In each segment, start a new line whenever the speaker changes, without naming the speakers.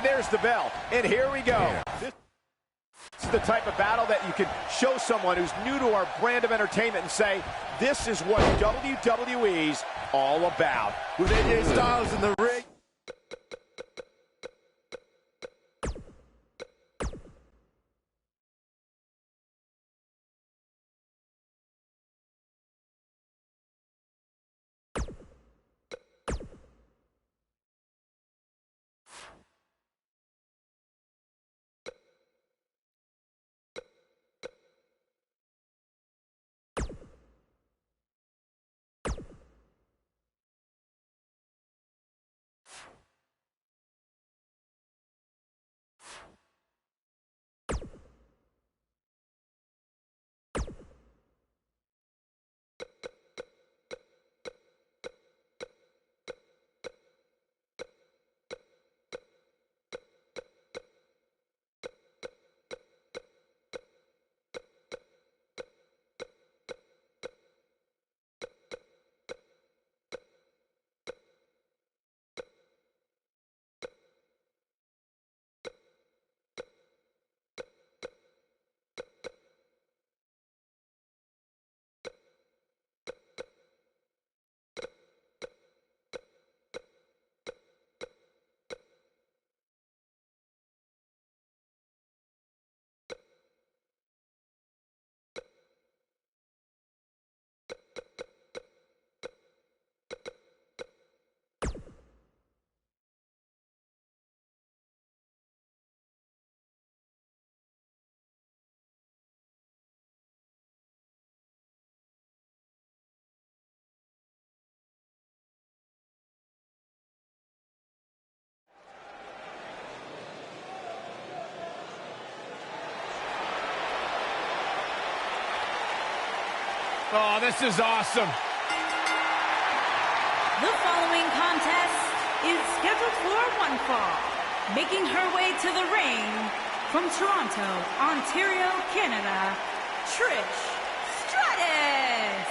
And there's the bell. And here we go. This is the type of battle that you can show someone who's new to our brand of entertainment and say, this is what WWE's all about. With AJ Styles in the ring.
Oh, this is awesome.
The following contest is scheduled for one fall. Making her way to the ring from Toronto, Ontario, Canada, Trish Stratus.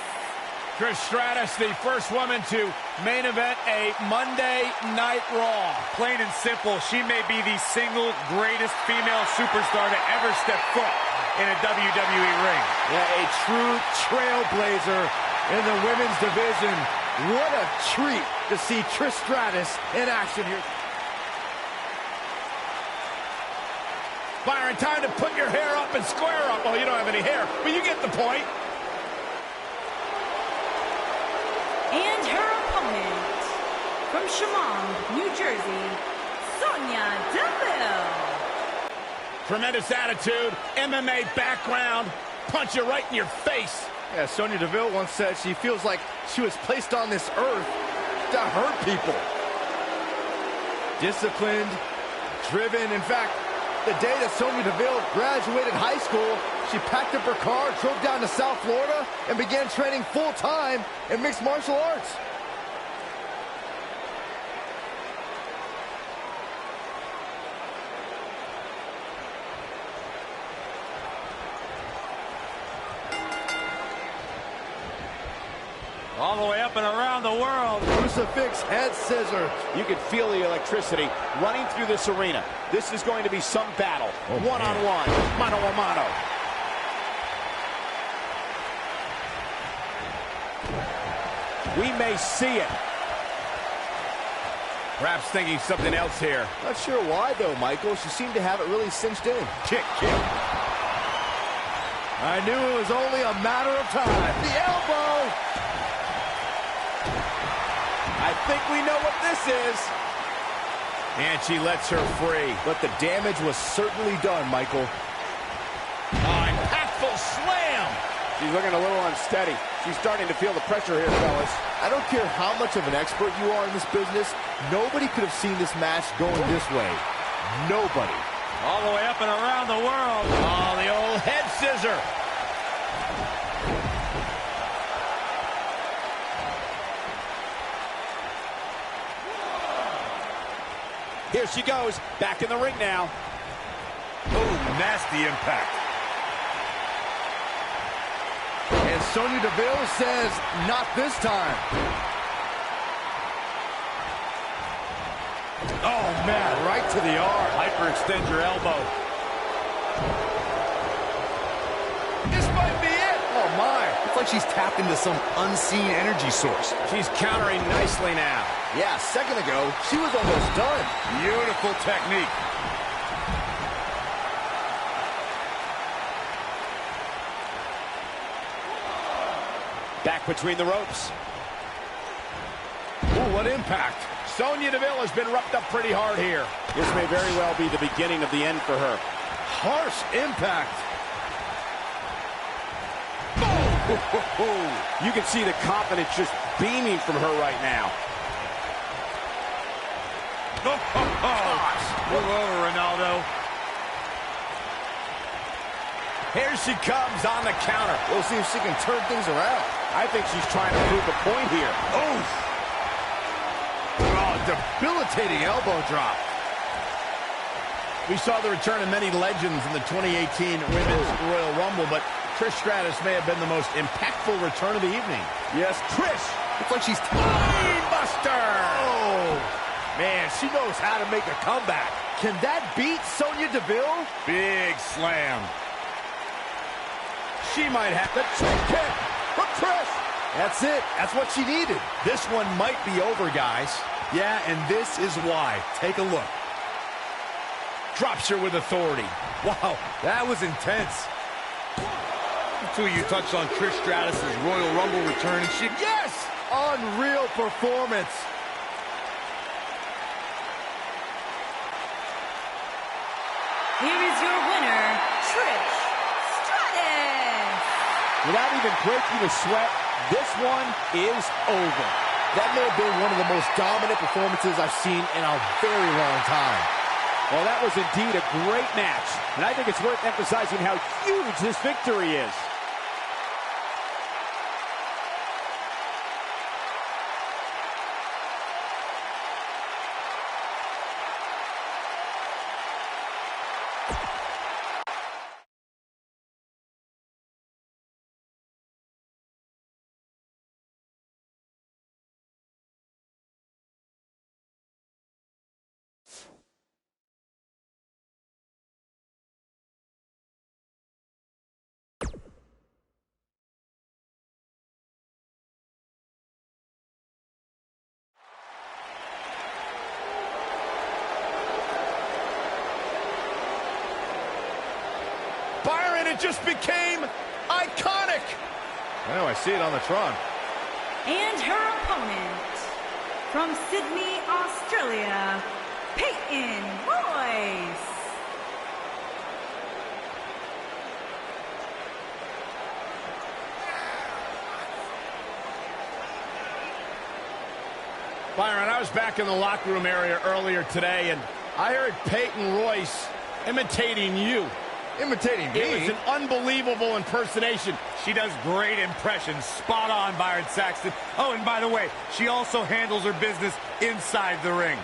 Trish Stratus, the first woman to main event a Monday Night Raw.
Plain and simple, she may be the single greatest female superstar to ever step foot in a WWE ring.
Yeah, a true trailblazer in the women's division. What a treat to see Trish Stratus in action here.
Byron, time to put your hair up and square up. Oh, you don't have any hair, but you get the point.
And her opponent, from Chemung, New Jersey, Sonya Deville.
Tremendous attitude, MMA background, punch you right in your face.
Yeah, Sonya Deville once said she feels like she was placed on this earth to hurt people. Disciplined, driven. In fact, the day that Sonya Deville graduated high school, she packed up her car, drove down to South Florida, and began training full-time in mixed martial arts.
All the way up and around the world.
Crucifix head scissor.
You can feel the electricity running through this arena. This is going to be some battle. One-on-one, mano-a-mano. We may see it. Perhaps thinking something else here.
Not sure why, though, Michael. She seemed to have it really cinched in.
Kick.
I knew it was only a matter of time. The elbow.
I think we know what this is. And she lets her free.
But the damage was certainly done, Michael.
Impactful slam. She's looking a little unsteady. She's starting to feel the pressure here, fellas.
I don't care how much of an expert you are in this business, nobody could have seen this match going this way. Nobody.
All the way up and around the world.
Oh, the old head scissor. Here she goes, back in the ring now.
Oh, nasty impact.
And Sonya Deville says, not this time.
Oh, man, right to the arm.
Hyperextend your elbow. This might be it.
Oh, my. It's like she's tapped into some unseen energy source.
She's countering nicely now.
Yeah, a second ago, she was almost done.
Beautiful technique.
Back between the ropes.
Ooh, what impact.
Sonya Deville has been roughed up pretty hard here. This may very well be the beginning of the end for her.
Harsh impact.
You can see the confidence just beaming from her right now.
Move over, Ronaldo.
Here she comes on the counter.
We'll see if she can turn things around.
I think she's trying to prove a point here.
Oh, debilitating elbow drop.
We saw the return of many legends in the 2018 Women's Royal Rumble, but Trish Stratus may have been the most impactful return of the evening.
Yes, Trish.
It's like she's...
Buster!
Oh, man, she knows how to make a comeback. Can that beat Sonya Deville?
Big slam.
She might have the trick kick from Trish.
That's it. That's what she needed.
This one might be over, guys.
Yeah, and this is why. Take a look.
Drops her with authority.
Wow, that was intense.
Until you touched on Trish Stratus' Royal Rumble return, and she...
Yes! Unreal performance.
Here is your winner, Trish Stratus.
Without even breaking a sweat, this one is over.
That may have been one of the most dominant performances I've seen in a very long time.
Well, that was indeed a great match, and I think it's worth emphasizing how huge this victory is.
Byron, it just became iconic.
Oh, I see it on the Tron.
And her opponent, from Sydney, Australia, Peyton Royce.
Byron, I was back in the locker room area earlier today, and I heard Peyton Royce imitating you.
Imitating me?
It was an unbelievable impersonation.
She does great impressions. Spot on, Byron Saxton. Oh, and by the way, she also handles her business inside the ring.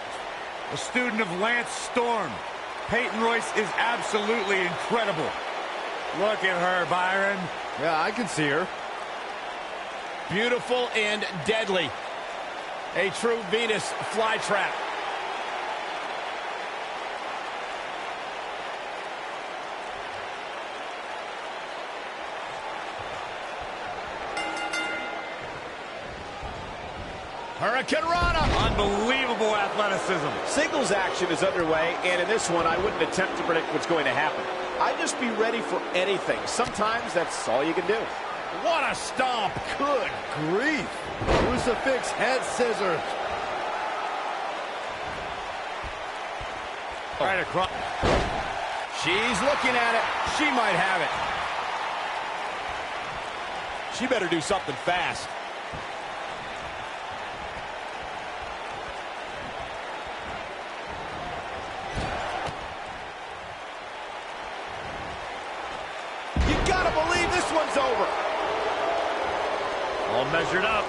A student of Lance Storm. Peyton Royce is absolutely incredible. Look at her, Byron.
Yeah, I can see her.
Beautiful and deadly. A true Venus flytrap. Hurricane Rana.
Unbelievable athleticism.
Singles action is underway, and in this one, I wouldn't attempt to predict what's going to happen. I'd just be ready for anything. Sometimes that's all you can do.
What a stomp.
Good grief. Crucifix head scissors.
Right across.
She's looking at it. She might have it.
She better do something fast.
You gotta believe this one's over.
All measured up.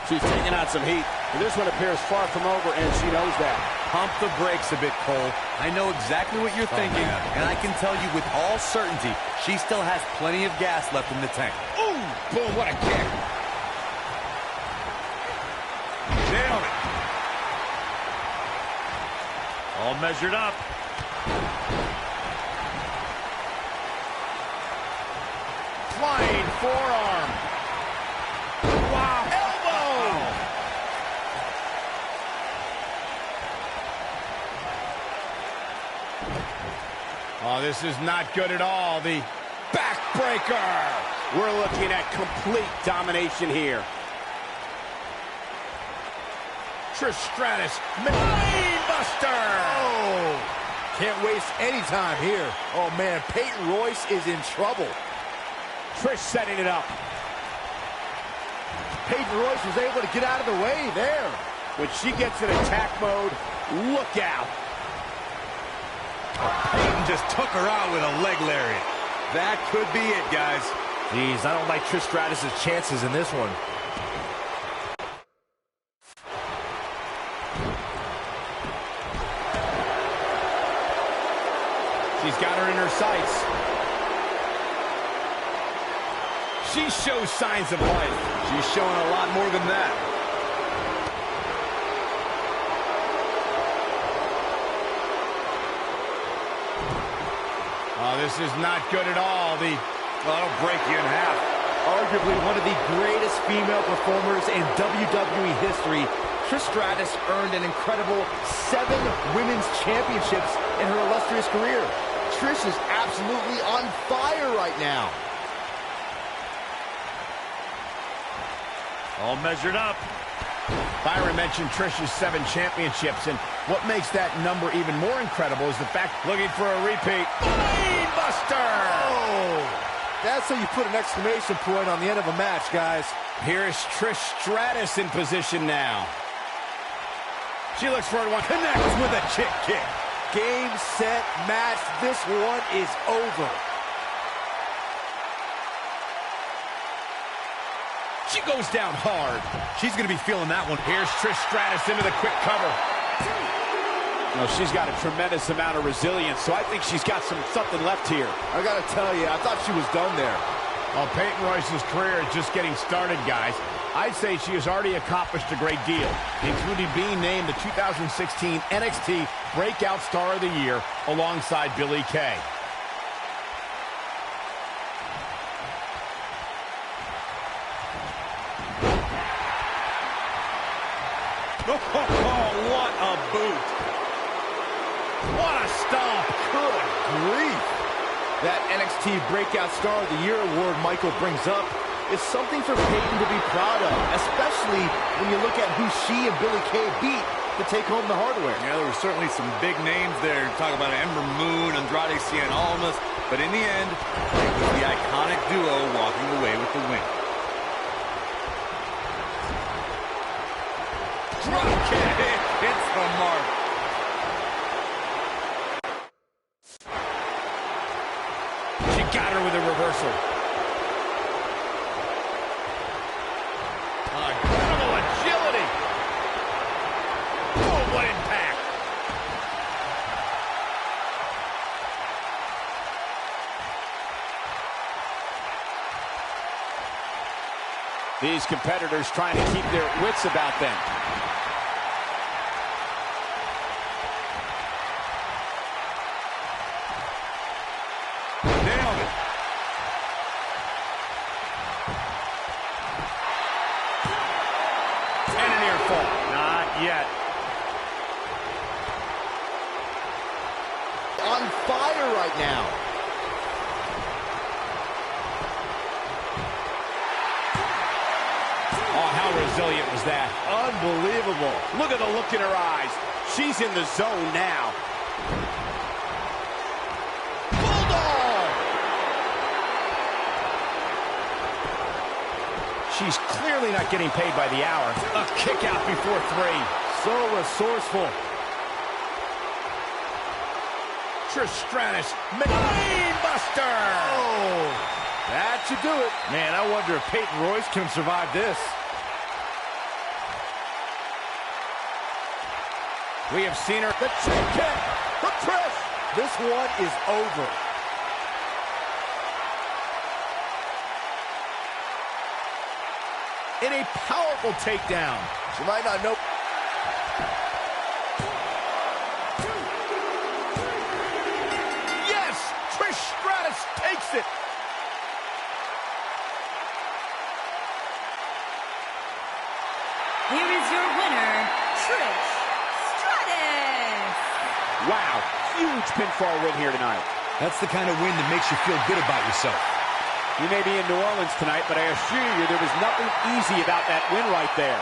She's taking out some heat. But this one appears far from over, and she knows that.
Pump the brakes a bit, Cole. I know exactly what you're thinking, and I can tell you with all certainty, she still has plenty of gas left in the tank.
Ooh, boom, what a kick.
Nailed it. All measured up.
Flying forearm. Wow. Elbow.
Oh, this is not good at all. The backbreaker.
We're looking at complete domination here.
Trish Stratus, Brainbuster!
Oh, can't waste any time here. Oh, man, Peyton Royce is in trouble.
Trish setting it up.
Peyton Royce was able to get out of the way there.
When she gets in attack mode, look out.
Peyton just took her out with a leg lariat.
That could be it, guys.
Jeez, I don't like Trish Stratus' chances in this one.
She's got her in her sights. She shows signs of life.
She's showing a lot more than that.
Oh, this is not good at all. That'll break you in half.
Arguably one of the greatest female performers in WWE history, Trish Stratus earned an incredible 7 women's championships in her illustrious career. Trish is absolutely on fire right now.
All measured up.
Byron mentioned Trish's 7 championships, and what makes that number even more incredible is the fact looking for a repeat. Brainbuster!
Oh, that's how you put an exclamation point on the end of a match, guys.
Here's Trish Stratus in position now. She looks for it. One connects with a chick kick.
Game, set, match. This one is over.
She goes down hard. She's going to be feeling that one. Here's Trish Stratus into the quick cover.
No, she's got a tremendous amount of resilience, so I think she's got something left here.
I got to tell you, I thought she was done there.
Well, Peyton Royce's career is just getting started, guys. I'd say she has already accomplished a great deal, including being named the 2016 NXT Breakout Star of the Year alongside Billie Kay.
Oh, what a boot.
What a stomp.
Good grief. That NXT Breakout Star of the Year award Michael brings up is something for Peyton to be proud of, especially when you look at who she and Billie Kay beat to take home the hardware.
Yeah, there were certainly some big names there. Talk about Ember Moon, Andrade Cien Almas, but in the end, it was the iconic duo walking away with the win. Drop kick hits the mark.
She got her with a reversal. Incredible agility. Oh, what impact.
These competitors trying to keep their wits about them.
Nailed it.
And a near fall. Not yet.
On fire right now.
Oh, how resilient was that?
Unbelievable. Look at the look in her eyes. She's in the zone now. Bulldog!
She's clearly not getting paid by the hour. A kick out before 3.
So resourceful.
Trish Stratus, Brainbuster!
Oh, that should do it.
Man, I wonder if Peyton Royce can survive this.
We have seen her.
The chick kick for Trish.
This one is over.
In a powerful takedown.
She might not know.
it.
Here is your winner, Trish Stratus.
Wow, huge pinfall win here tonight.
That's the kind of win that makes you feel good about yourself.
You may be in New Orleans tonight, but I assure you there was nothing easy about that win right there.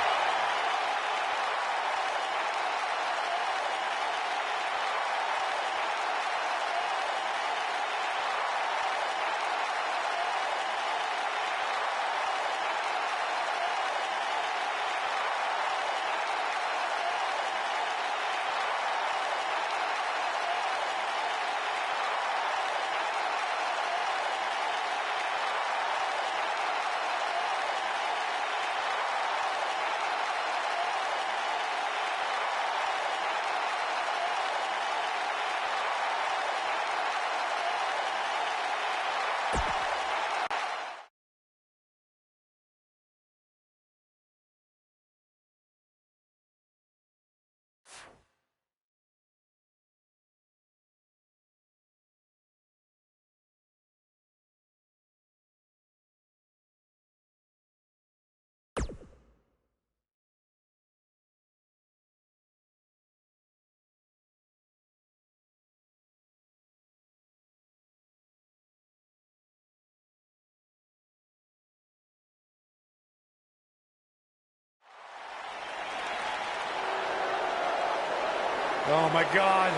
Oh, my God.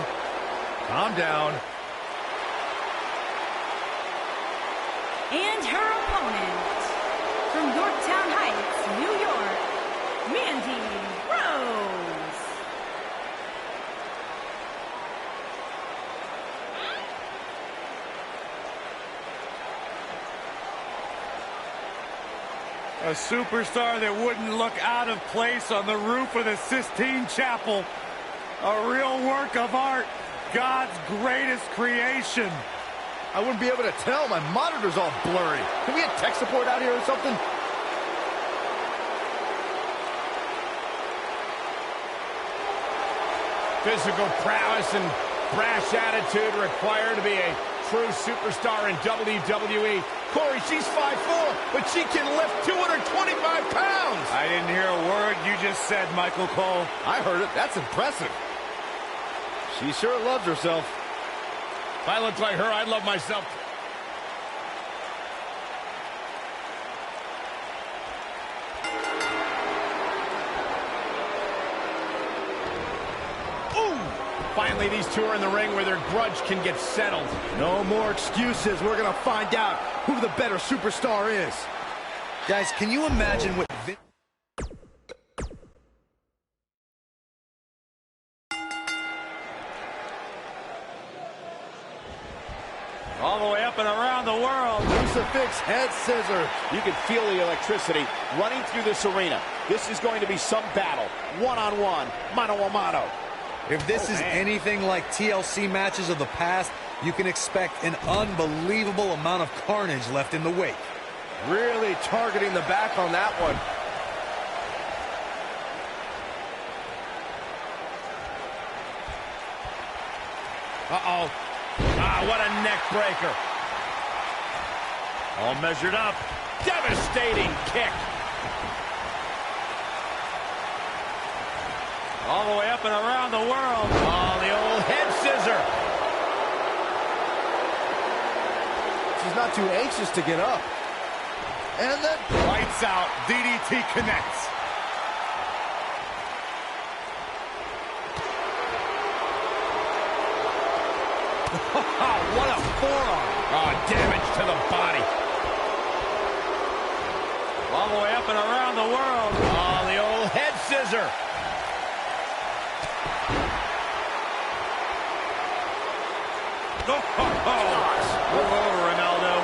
Calm down.
And her opponent, from Yorktown Heights, New York, Mandy Rose.
A superstar that wouldn't look out of place on the roof of the Sistine Chapel. A real work of art. God's greatest creation.
I wouldn't be able to tell. My monitor's all blurry. Can we get tech support out here or something?
Physical prowess and brash attitude required to be a true superstar in WWE. Corey, she's 5'4", but she can lift 225 pounds.
I didn't hear a word you just said, Michael Cole.
I heard it. That's impressive. She sure loves herself.
If I looked like her, I'd love myself. Finally, these two are in the ring where their grudge can get settled.
No more excuses. We're going to find out who the better superstar is.
Guys, can you imagine what Vince...
All the way up and around the world.
Crucifix head scissor.
You can feel the electricity running through this arena. This is going to be some battle. One-on-one, mano-a-mano.
If this is anything like TLC matches of the past, you can expect an unbelievable amount of carnage left in the wake.
Really targeting the back on that one.
Uh-oh. Ah, what a neck breaker.
All measured up.
Devastating kick.
All the way up and around the world.
Oh, the old head scissor.
She's not too anxious to get up. And then...
Lights out. DDT connects.
What a forearm. Oh, damage to the body.
All the way up and around the world.
Oh, the old head scissor.
Move over, Ronaldo.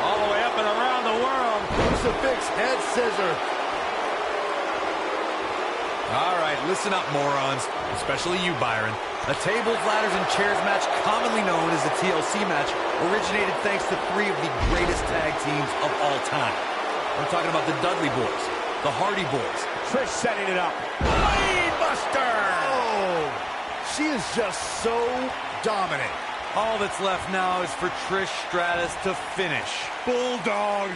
All the way up and around the world.
Crucifix head scissor.
All right, listen up, morons. Especially you, Byron. A tables, ladders, and chairs match, commonly known as the TLC match, originated thanks to three of the greatest tag teams of all time. I'm talking about the Dudley Boys, the Hardy Boys.
Trish setting it up.
Blade Buster.
Oh, she is just so dominant.
All that's left now is for Trish Stratus to finish.
Bulldog.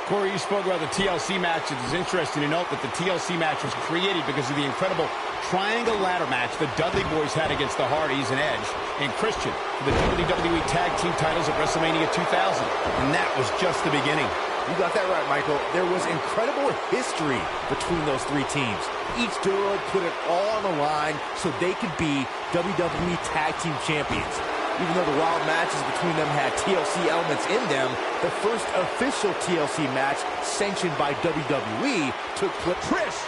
Corey, you spoke about the TLC match. It is interesting to note that the TLC match was created because of the incredible triangle ladder match the Dudley Boys had against the Hardys and Edge and Christian for the WWE Tag Team titles at WrestleMania 2000. And that was just the beginning.
You got that right, Michael. There was incredible history between those three teams. Each duo put it all on the line so they could be WWE Tag Team Champions. Even though the wild matches between them had TLC elements in them, the first official TLC match sanctioned by WWE took place.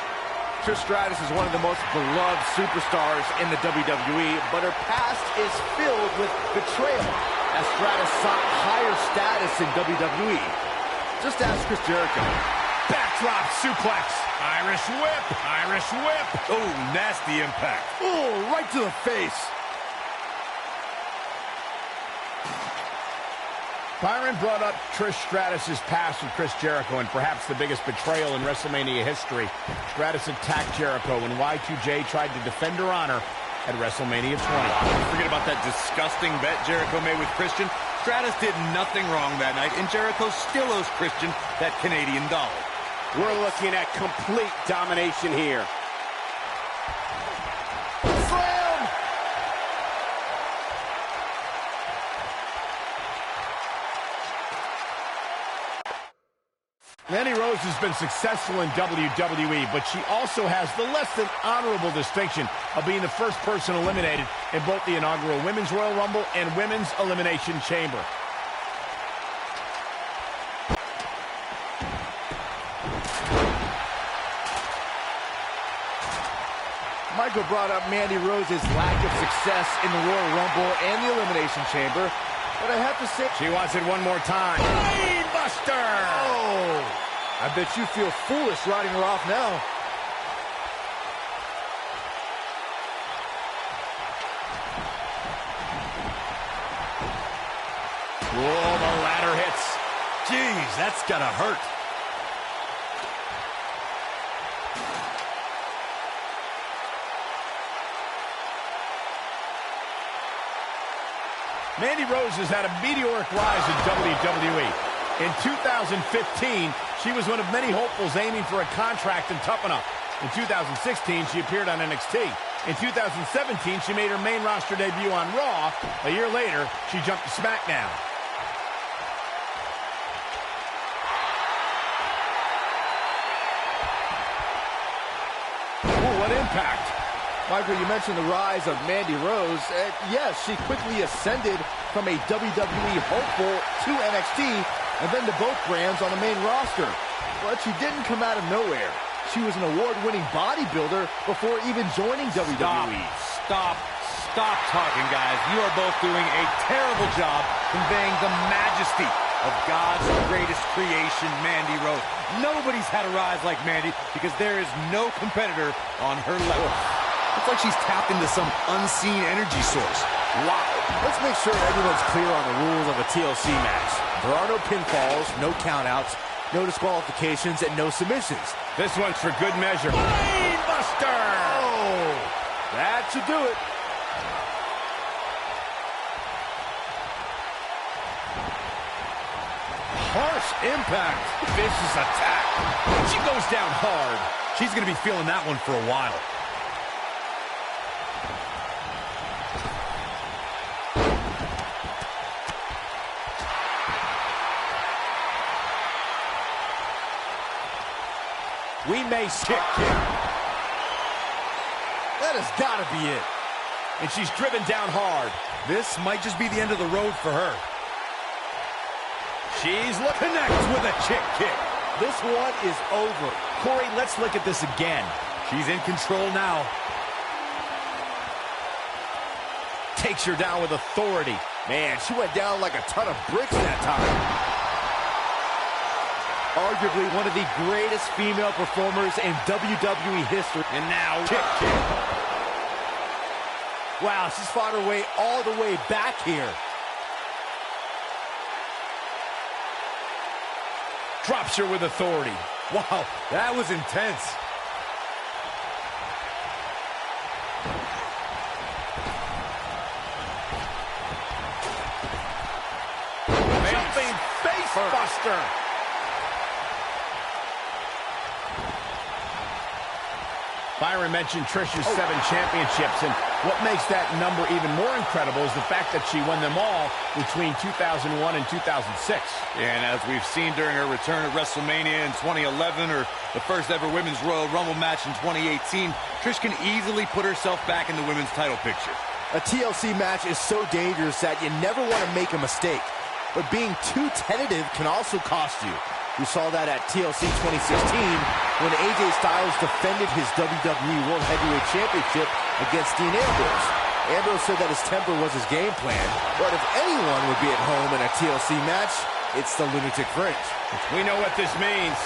Trish Stratus is one of the most beloved superstars in the WWE, but her past is filled with betrayal as Stratus sought higher status in WWE. Just ask Chris Jericho.
Backdrop suplex. Irish whip. Irish whip.
Oh, nasty impact.
Oh, right to the face.
Byron brought up Trish Stratus' past with Chris Jericho and perhaps the biggest betrayal in WrestleMania history. Stratus attacked Jericho when Y2J tried to defend her honor at WrestleMania 20.
Forget about that disgusting bet Jericho made with Christian. Stratus did nothing wrong that night, and Jericho still owes Christian that Canadian dollar.
We're looking at complete domination here.
Slam!
Mandy Rose has been successful in WWE, but she also has the less than honorable distinction of being the first person eliminated in both the inaugural Women's Royal Rumble and Women's Elimination Chamber.
Michael brought up Mandy Rose's lack of success in the Royal Rumble and the Elimination Chamber, but I have to say...
She wants it one more time. Brainbuster!
Oh! I bet you feel foolish writing her off now.
Whoa, the ladder hits.
Jeez, that's gotta hurt.
Mandy Rose has had a meteoric rise in WWE. In 2015, she was one of many hopefuls aiming for a contract in Tough Enough. In 2016, she appeared on NXT. In 2017, she made her main roster debut on Raw. A year later, she jumped to SmackDown.
Ooh, what impact. Michael, you mentioned the rise of Mandy Rose. Yes, she quickly ascended from a WWE hopeful to NXT and then to both brands on the main roster. But she didn't come out of nowhere. She was an award-winning bodybuilder before even joining WWE.
Stop talking, guys. You are both doing a terrible job conveying the majesty of God's greatest creation, Mandy Rose. Nobody's had a rise like Mandy because there is no competitor on her level.
It's like she's tapped into some unseen energy source.
Wow. Let's make sure everyone's clear on the rules of a TLC match. There are no pinfalls, no countouts, no disqualifications, and no submissions.
This one's for good measure. Brainbuster!
Oh, that should do it.
Harsh impact. Vicious attack. She goes down hard.
She's going to be feeling that one for a while.
We may
Kick.
That has got to be it.
And she's driven down hard.
This might just be the end of the road for her.
She's connects with a chick kick.
This one is over.
Corey, let's look at this again.
She's in control now.
Takes her down with authority.
Man, she went down like a ton of bricks that time. Arguably one of the greatest female performers in WWE history.
And now,
Kick. Wow, she's fought her way all the way back here.
drops her with authority.
Wow, that was intense.
Buster. Byron mentioned Trish's 7 championships, and what makes that number even more incredible is the fact that she won them all between 2001 and 2006.
And as we've seen during her return at WrestleMania in 2011 or the first ever Women's Royal Rumble match in 2018, Trish can easily put herself back in the women's title picture.
A TLC match is so dangerous that you never want to make a mistake. But being too tentative can also cost you. We saw that at TLC 2016 when AJ Styles defended his WWE World Heavyweight Championship against Dean Ambrose. Ambrose said that his temper was his game plan, but if anyone would be at home in a TLC match, it's the Lunatic Fringe.
We know what this means.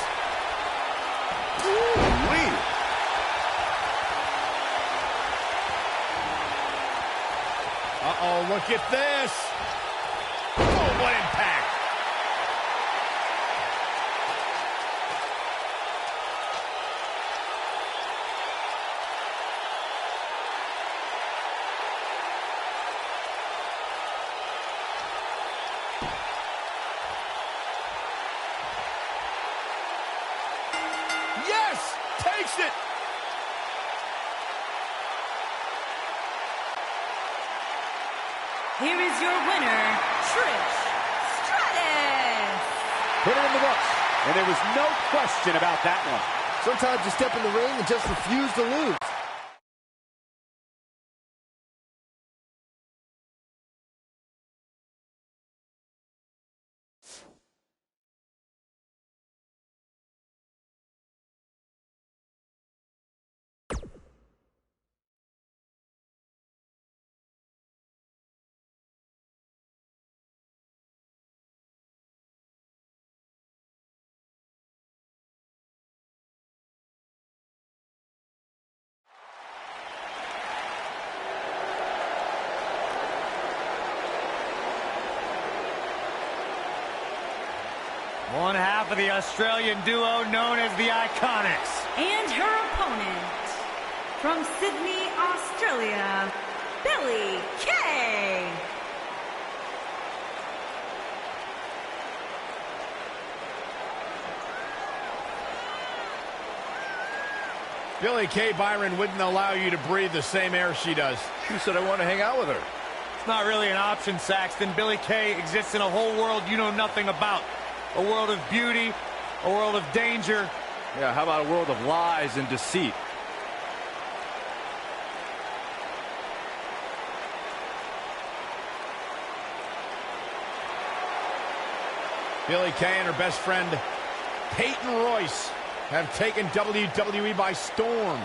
Ooh-wee.
Uh-oh, look at this. Oh, what impact. Yes! Takes it!
Here is your winner, Trish Stratus.
Put it in the books. And there was no question about that one.
Sometimes you step in the ring and just refuse to lose.
One half of the Australian duo known as the Iconics.
And her opponent, from Sydney, Australia, Billie Kay.
Billie Kay, Byron, wouldn't allow you to breathe the same air she does.
Who said I want to hang out with her?
It's not really an option, Saxton. Billie Kay exists in a whole world you know nothing about. A world of beauty, a world of danger.
Yeah, how about a world of lies and deceit?
Billie Kay and her best friend, Peyton Royce, have taken WWE by storm.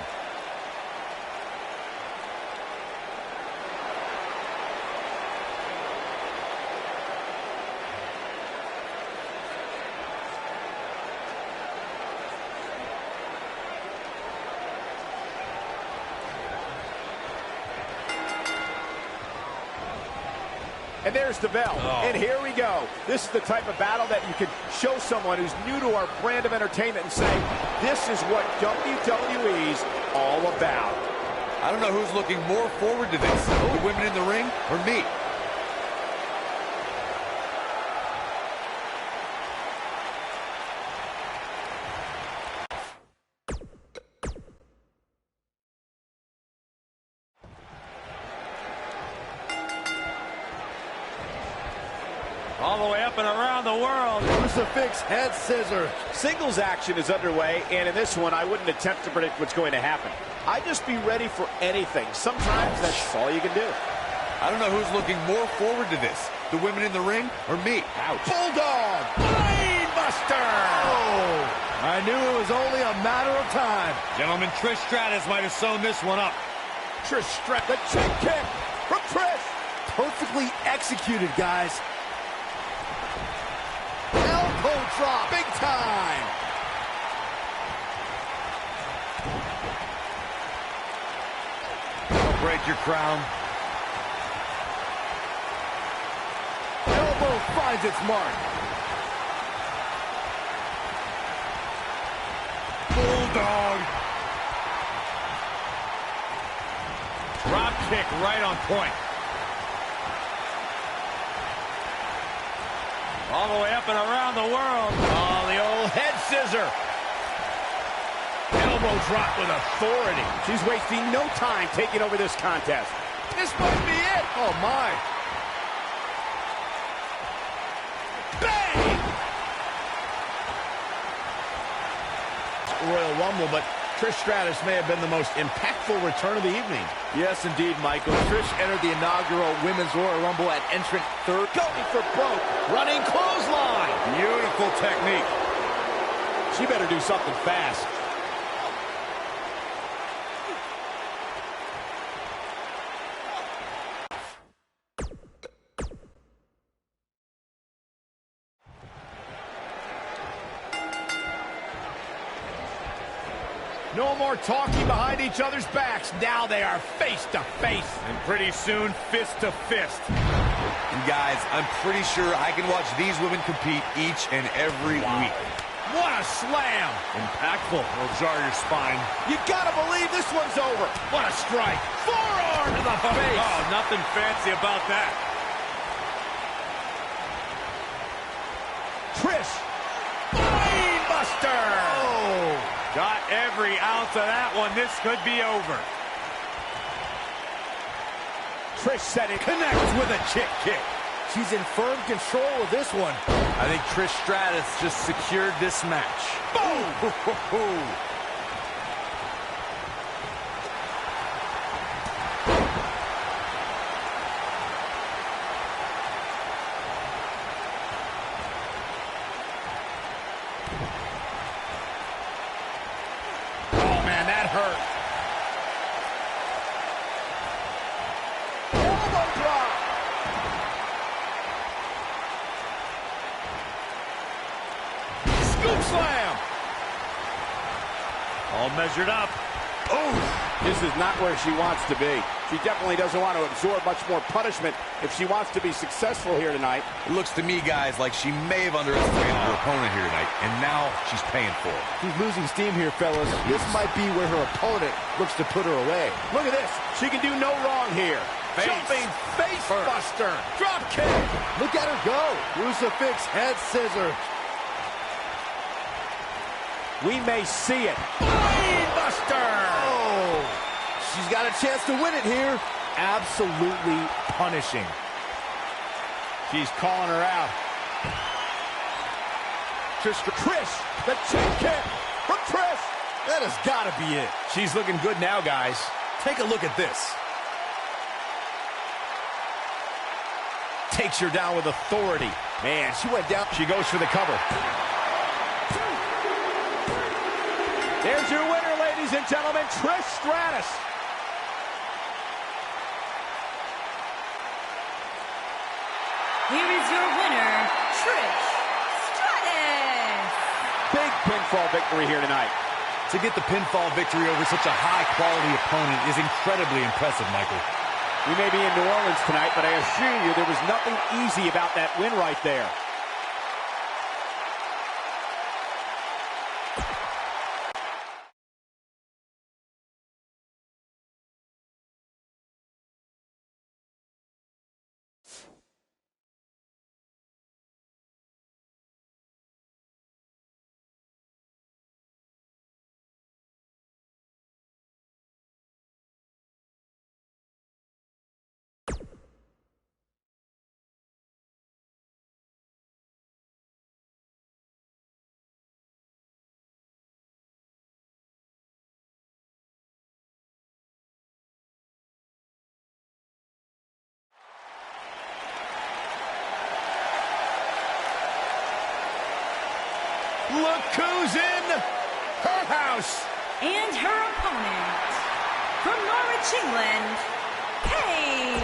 And there's the bell. And here we go. This is the type of battle that you can show someone who's new to our brand of entertainment and say, this is what WWE's all about.
I don't know who's looking more forward to this, the women in the ring or me.
All the way up and around the world.
Crucifix head scissor.
Singles action is underway, and in this one, I wouldn't attempt to predict what's going to happen. I'd just be ready for anything. Sometimes that's all you can do.
I don't know who's looking more forward to this, the women in the ring or me.
Ouch.
Bulldog! Brainbuster!
Oh, I knew it was only a matter of time.
Gentlemen, Trish Stratus might have sewn this one up.
Trish Stratus.
The chin kick from Trish.
Perfectly executed, guys. Elbow drop, big time.
Don't break your crown.
Elbow finds its mark.
Bulldog. Drop kick right on point. All the way up and around the world.
Oh, the old head scissor. Elbow drop with authority.
She's wasting no time taking over this contest.
This might be it. Oh, my. Bang! Royal Rumble, but Trish Stratus may have been the most impactful return of the evening.
Yes, indeed, Michael. Trish entered the inaugural Women's Royal Rumble at entrant third.
Going for broke.
Running clothesline.
Beautiful technique.
She better do something fast.
No more talking behind each other's backs. Now they are face to face.
And pretty soon, fist to fist.
And guys, I'm pretty sure I can watch these women compete each and every week.
What a slam.
Impactful. Will jar your spine.
You gotta believe this one's over.
What a strike. Forearm to the face.
Oh, nothing fancy about that.
Trish.
Buster.
Oh.
Got every ounce of that one. This could be over.
Trish said it.
Connects with a chick kick.
She's in firm control of this one.
I think Trish Stratus just secured this match.
Boom! Oh, man, that hurt.
Elbow drop.
Scoop slam.
All measured up.
This is not where she wants to be. She definitely doesn't want to absorb much more punishment if she wants to be successful here tonight.
It looks to me, guys, like she may have underestimated her opponent here tonight, and now she's paying for it.
She's losing steam here, fellas. This might be where her opponent looks to put her away.
Look at this. She can do no wrong here.
Jumping face buster. Drop kick.
Look at her go. Crucifix head scissor.
We may see it.
Buster.
Oh, she's got a chance to win it here. Absolutely punishing.
She's calling her out.
Trish, the chin kick from Trish.
That has got to be it.
She's looking good now, guys.
Take a look at this.
Takes her down with authority.
Man, she went down.
She goes for the cover.
There's your winner, ladies and gentlemen, Trish Stratus.
Here is your winner, Trish Stratus.
Big pinfall victory here tonight.
To get the pinfall victory over such a high-quality opponent is incredibly impressive, Michael.
We may be in New Orleans tonight, but I assure you there was nothing easy about that win right there.
Look who's in her house.
And her opponent, from Norwich, England, Paige.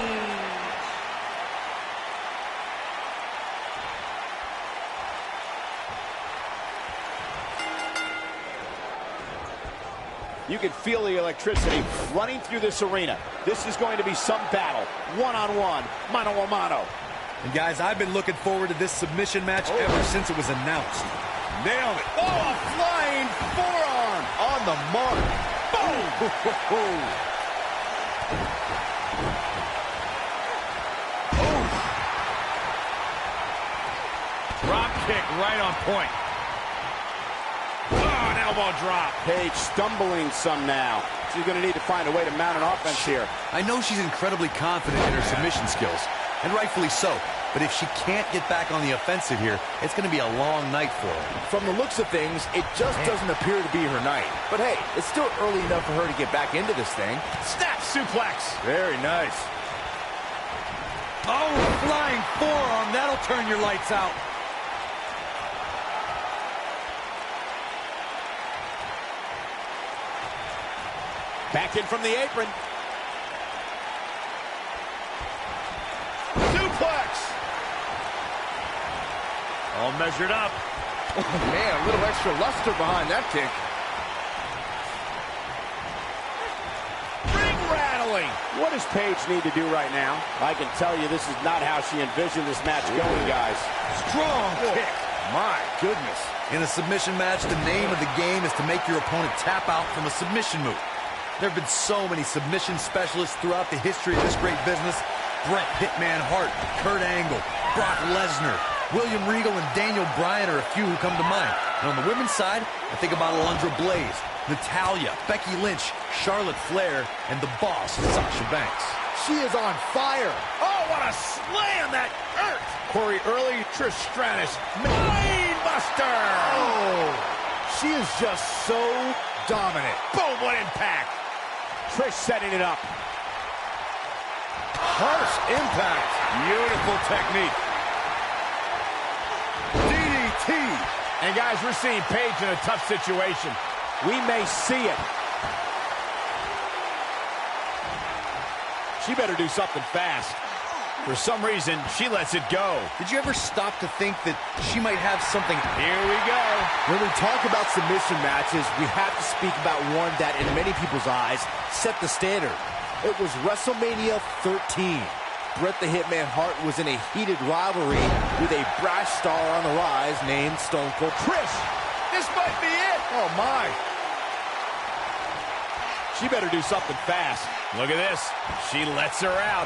You can feel the electricity running through this arena. This is going to be some battle. One-on-one, mano-a-mano.
And guys, I've been looking forward to this submission match ever since it was announced.
Nailed it. Oh, a flying forearm.
On the mark. Boom!
Drop kick right on point. Oh, an elbow drop.
Paige stumbling some now. She's going to need to find a way to mount an offense here.
I know she's incredibly confident in her submission skills, and rightfully so. But if she can't get back on the offensive here, it's going to be a long night for her.
From the looks of things, it just doesn't appear to be her night. But hey, it's still early enough for her to get back into this thing.
Snap suplex.
Very nice.
Oh, flying forearm. That'll turn your lights out.
Back in from the apron.
Suplex. All measured up.
Oh, man, a little extra luster behind that kick.
Ring rattling. What does Paige need to do right now? I can tell you this is not how she envisioned this match going, guys.
Strong kick.
My goodness.
In a submission match, the name of the game is to make your opponent tap out from a submission move. There have been so many submission specialists throughout the history of this great business. Bret Hitman Hart, Kurt Angle, Brock Lesnar, William Regal, and Daniel Bryan are a few who come to mind. And on the women's side, I think about Alundra Blaze, Natalya, Becky Lynch, Charlotte Flair, and the boss, Sasha Banks.
She is on fire.
Oh, what a slam that hurt. Corey early, Trish Stratus. Buster.
Oh, she is just so dominant.
Boom, what impact.
Trish setting it up.
Harsh impact.
Beautiful technique. DDT.
And guys, we're seeing Paige in a tough situation.
We may see it. She better do something fast.
For some reason, she lets it go.
Did you ever stop to think that she might have something?
Here we go.
When we talk about submission matches, we have to speak about one that, in many people's eyes, set the standard. It was WrestleMania 13. Bret the Hitman Hart was in a heated rivalry with a brash star on the rise named Stone Cold.
Trish, this might be it.
Oh, my.
She better do something fast.
Look at this. She lets her out.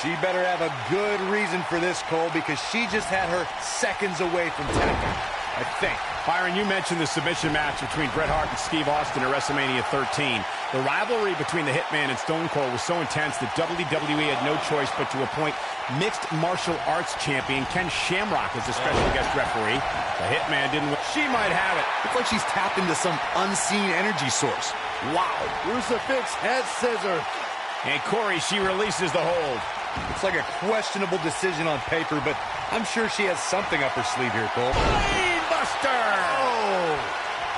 She better have a good reason for this, Cole, because she just had her seconds away from tapping, I think.
Byron, you mentioned the submission match between Bret Hart and Steve Austin at WrestleMania 13. The rivalry between the Hitman and Stone Cold was so intense that WWE had no choice but to appoint mixed martial arts champion Ken Shamrock as a special guest referee. The Hitman didn't win. She might have it.
It's like she's tapped into some unseen energy source.
Wow. Crucifix head scissor.
And Corey, she releases the hold.
It's like a questionable decision on paper, but I'm sure she has something up her sleeve here, Cole.
Buster!
Oh,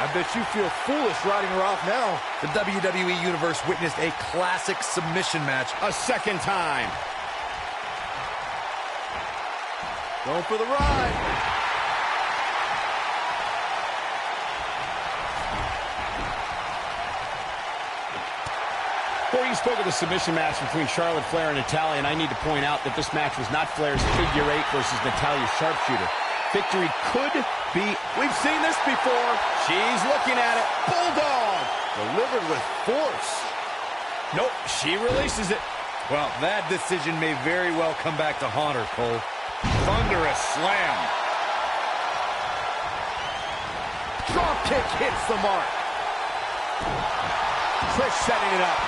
I bet you feel foolish riding her off now.
The WWE Universe witnessed a classic submission match
A second time.
Going for the ride.
Corey, you spoke of the submission match between Charlotte Flair and Natalya, and I need to point out that this match was not Flair's figure eight versus Natalya's sharpshooter. Victory could be... We've seen this before. She's looking at it. Bulldog!
Delivered with force.
Nope, she releases it.
Well, that decision may very well come back to haunt her, Cole. Thunderous slam.
Drop kick hits the mark.
Trish setting it up.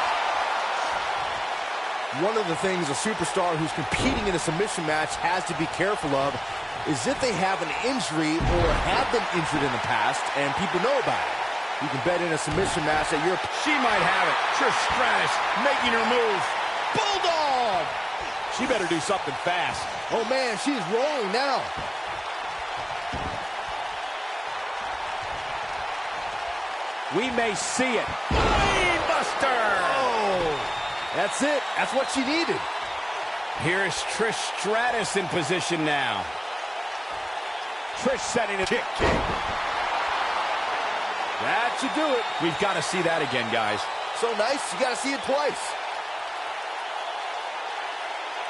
One of the things a superstar who's competing in a submission match has to be careful of is if they have an injury or have been injured in the past and people know about it. You can bet in a submission match that you're...
She might have it. Trish Stratus making her move. Bulldog!
She better do something fast.
Oh, man, she's rolling now.
We may see it.
Buster!
Oh, that's it. That's what she needed.
Here's Trish Stratus in position now.
Trish setting it.
Kick.
That should do it.
We've got to see that again, guys.
So nice, you got to see it twice.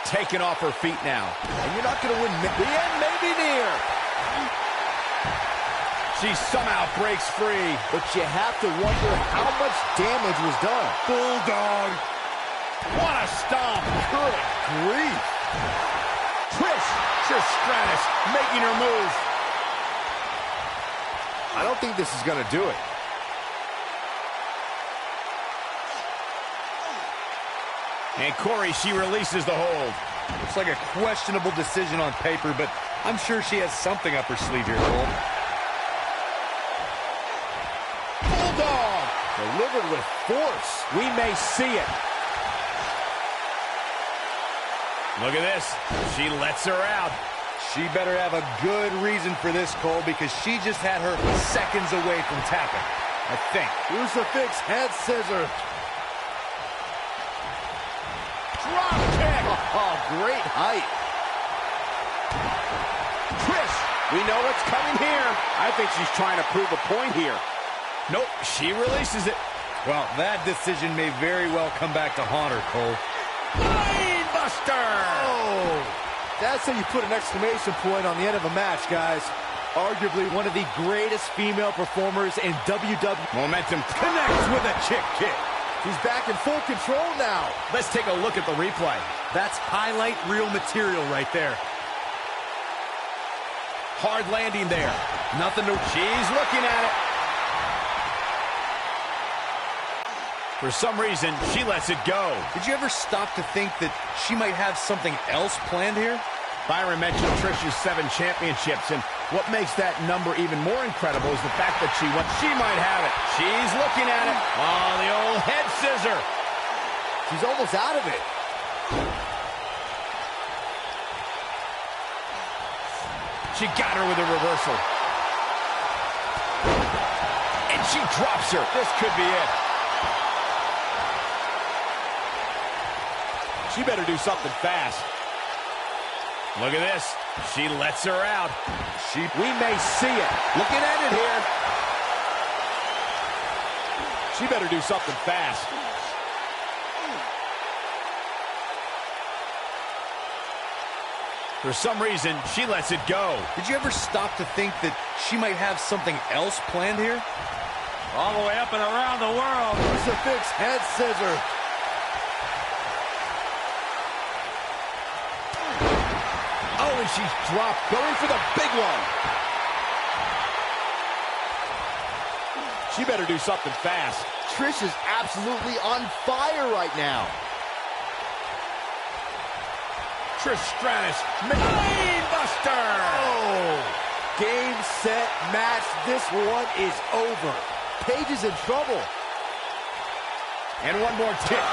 Taken off her feet now.
And you're not going to win. The end may be near.
She somehow breaks free.
But you have to wonder how much damage was done.
Bulldog. What a stomp.
Good grief.
Trish Stratus making her move.
I don't think this is going to do it.
And Corey, she releases the hold.
Looks like a questionable decision on paper, but I'm sure she has something up her sleeve here, Cole.
Bulldog! Delivered with force.
We may see it.
Look at this. She lets her out.
She better have a good reason for this, Cole, because she just had her seconds away from tapping, I think.
Crucifix head scissor.
Drop kick.
Oh, great height.
Trish, we know what's coming here. I think she's trying to prove a point here.
Nope, she releases it.
Well, that decision may very well come back to haunt her, Cole.
Buster.
Oh, that's how you put an exclamation point on the end of a match, guys. Arguably one of the greatest female performers in WWE.
Momentum
Connects with a chick kick.
She's back in full control now.
Let's take a look at the replay.
That's highlight reel material right there.
Hard landing there.
Nothing to...
She's looking at it. For some reason, she lets it go.
Did you ever stop to think that she might have something else planned here?
Byron mentioned Trish's 7 championships, and what makes that number even more incredible is the fact that she might have it. She's looking at it. Oh, the old head scissor.
She's almost out of it.
She got her with a reversal. And she drops her. This could be it.
She better do something fast.
Look at this. She lets her out.
We may see it. Looking at it here. She better do something fast.
For some reason, she lets it go.
Did you ever stop to think that she might have something else planned here?
All the way up and around the world.
Crucifix head scissor.
Oh, and she's dropped.
Going for the big one. She better do something fast.
Trish is absolutely on fire right now.
Trish Stratus, Buster.
Oh, game, set, match. This one is over. Paige is in trouble.
And one more kick.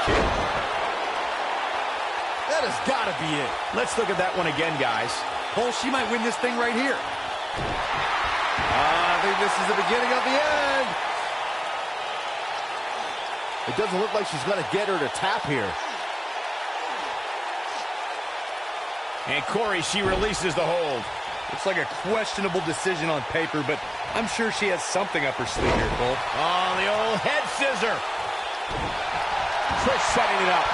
That has got to be it.
Let's look at that one again, guys.
Cole, she might win this thing right here.
I think this is the beginning of the end. It doesn't look like she's going to get her to tap here.
And Corey, she releases the hold.
Looks like a questionable decision on paper, but I'm sure she has something up her sleeve here, Cole.
Oh, the old head scissor.
Trish setting it up.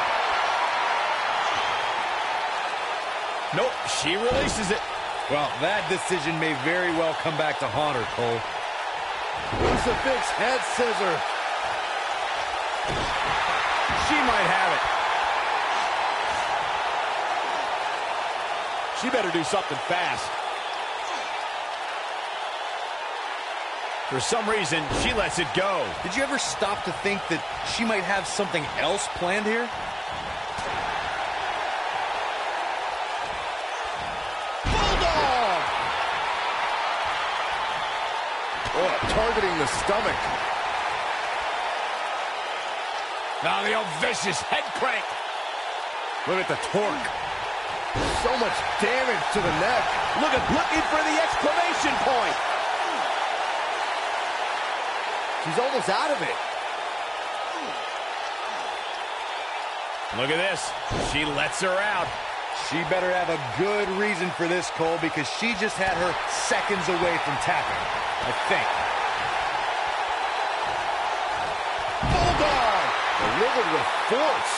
Nope, she releases it.
Well, that decision may very well come back to haunt her, Cole.
Crucifix head scissor.
She might have it.
She better do something fast.
For some reason, she lets it go.
Did you ever stop to think that she might have something else planned here?
Bulldog! Oh, targeting the stomach.
Now the old vicious head crank.
Look at the torque.
So much damage to the neck.
Looking for the exclamation point.
She's almost out of it.
Look at this. She lets her out.
She better have a good reason for this, Cole, because she just had her seconds away from tapping, I think.
Bulldog! Delivered with force.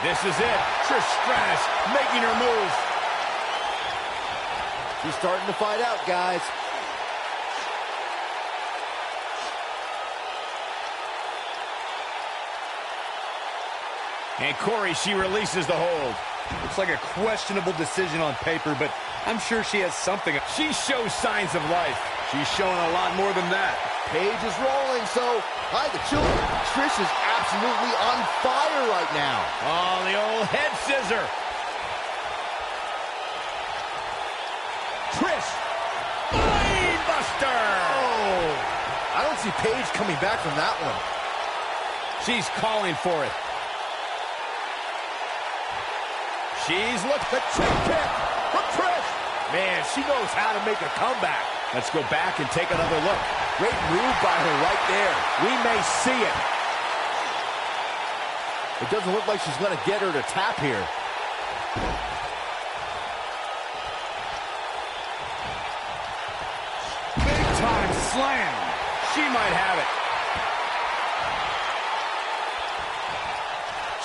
This is it. Trish Stratus making her move.
She's starting to fight out, guys.
And Corey, she releases the hold.
Looks like a questionable decision on paper, but
I'm sure she has something.
She shows signs of life.
She's showing a lot more than that.
Paige is rolling, so hi, the children. Trish is absolutely on fire right now.
Oh, the old head scissor. Trish. Buster.
Oh, I don't see Paige coming back from that one.
She's calling for it. She's looked the trick kick from Trish.
Man, she knows how to make a comeback.
Let's go back and take another look.
Great move by her right there.
We may see it.
It doesn't look like she's going to get her to tap here.
Big time slam.
She might have it.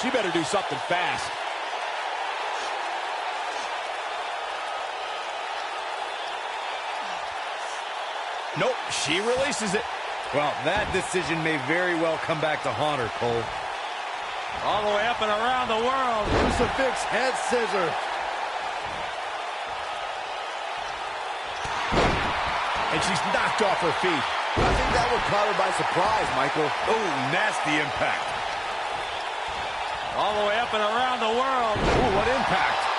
She better do something fast. Nope, she releases it.
Well, that decision may very well come back to haunt her, Cole. All the way up and around the world.
Crucifix head scissor.
And she's knocked off her feet.
I think that would caught her by surprise, Michael.
Oh, nasty impact. All the way up and around the world.
Ooh, what impact.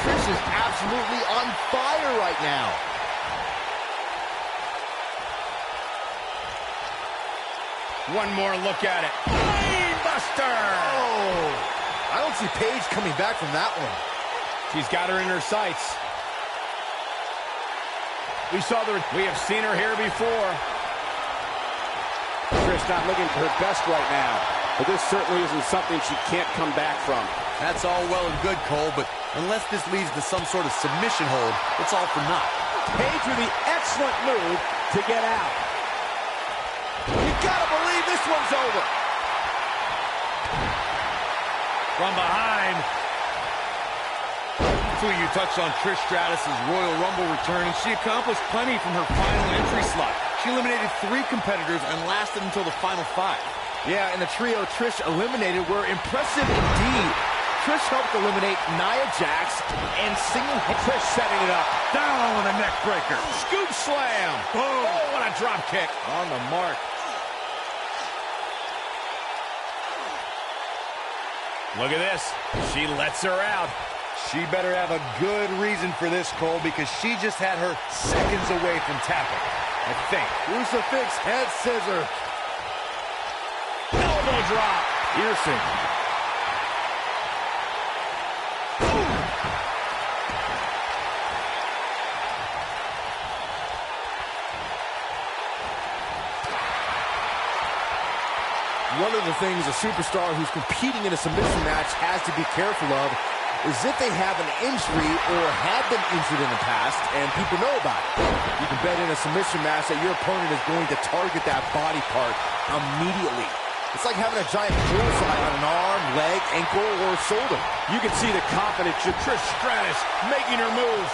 Trish is absolutely on fire right now.
One more look at it. Buster!
Oh, I don't see Paige coming back from that one.
She's got her in her sights. We have seen her here before. Trish not looking for her best right now, but this certainly isn't something she can't come back from.
That's all well and good, Cole, but unless this leads to some sort of submission hold, it's all for naught.
Paige with the excellent move to get out. You gotta believe this one's over.
From behind. You touched on Trish Stratus' Royal Rumble return, and she accomplished plenty from her final entry slot. She eliminated 3 competitors and lasted until the final 5.
Yeah, and the trio Trish eliminated were impressive indeed. Trish helped eliminate Nia Jax and
Trish setting it up.
Down with a neck breaker.
Scoop slam.
Boom.
Oh, what a drop kick.
on the mark.
Look at this. She lets her out.
She better have a good reason for this, Cole, because she just had her seconds away from tapping, I think.
Crucifix head scissor.
Elbow drop.
Piercing. One of the things a superstar who's competing in a submission match has to be careful of is if they have an injury or have been injured in the past and people know about it. You can bet in a submission match that your opponent is going to target that body part immediately. It's like having a giant bullseye on an arm, leg, ankle, or shoulder.
You can see the confidence of Trish Stratus making her move.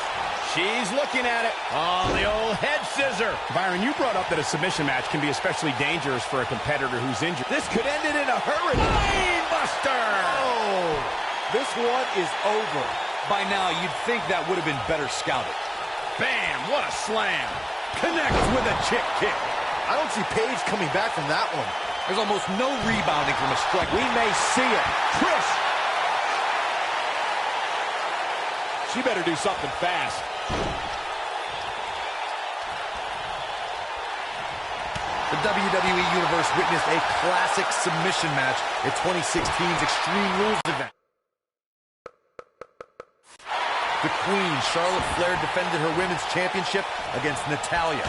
She's looking at it. Oh, the old head scissor. Byron, you brought up that a submission match can be especially dangerous for a competitor who's injured. This could end it in a hurry. Buster!
Oh, this one is over.
By now, you'd think that would have been better scouted.
Bam! What a slam.
Connects with a chick kick.
I don't see Paige coming back from that one.
There's almost no rebounding from a strike.
We may see it. Trish! She better do something fast.
The WWE Universe witnessed a classic submission match at 2016's Extreme Rules event. The Queen, Charlotte Flair, defended her Women's Championship against Natalya.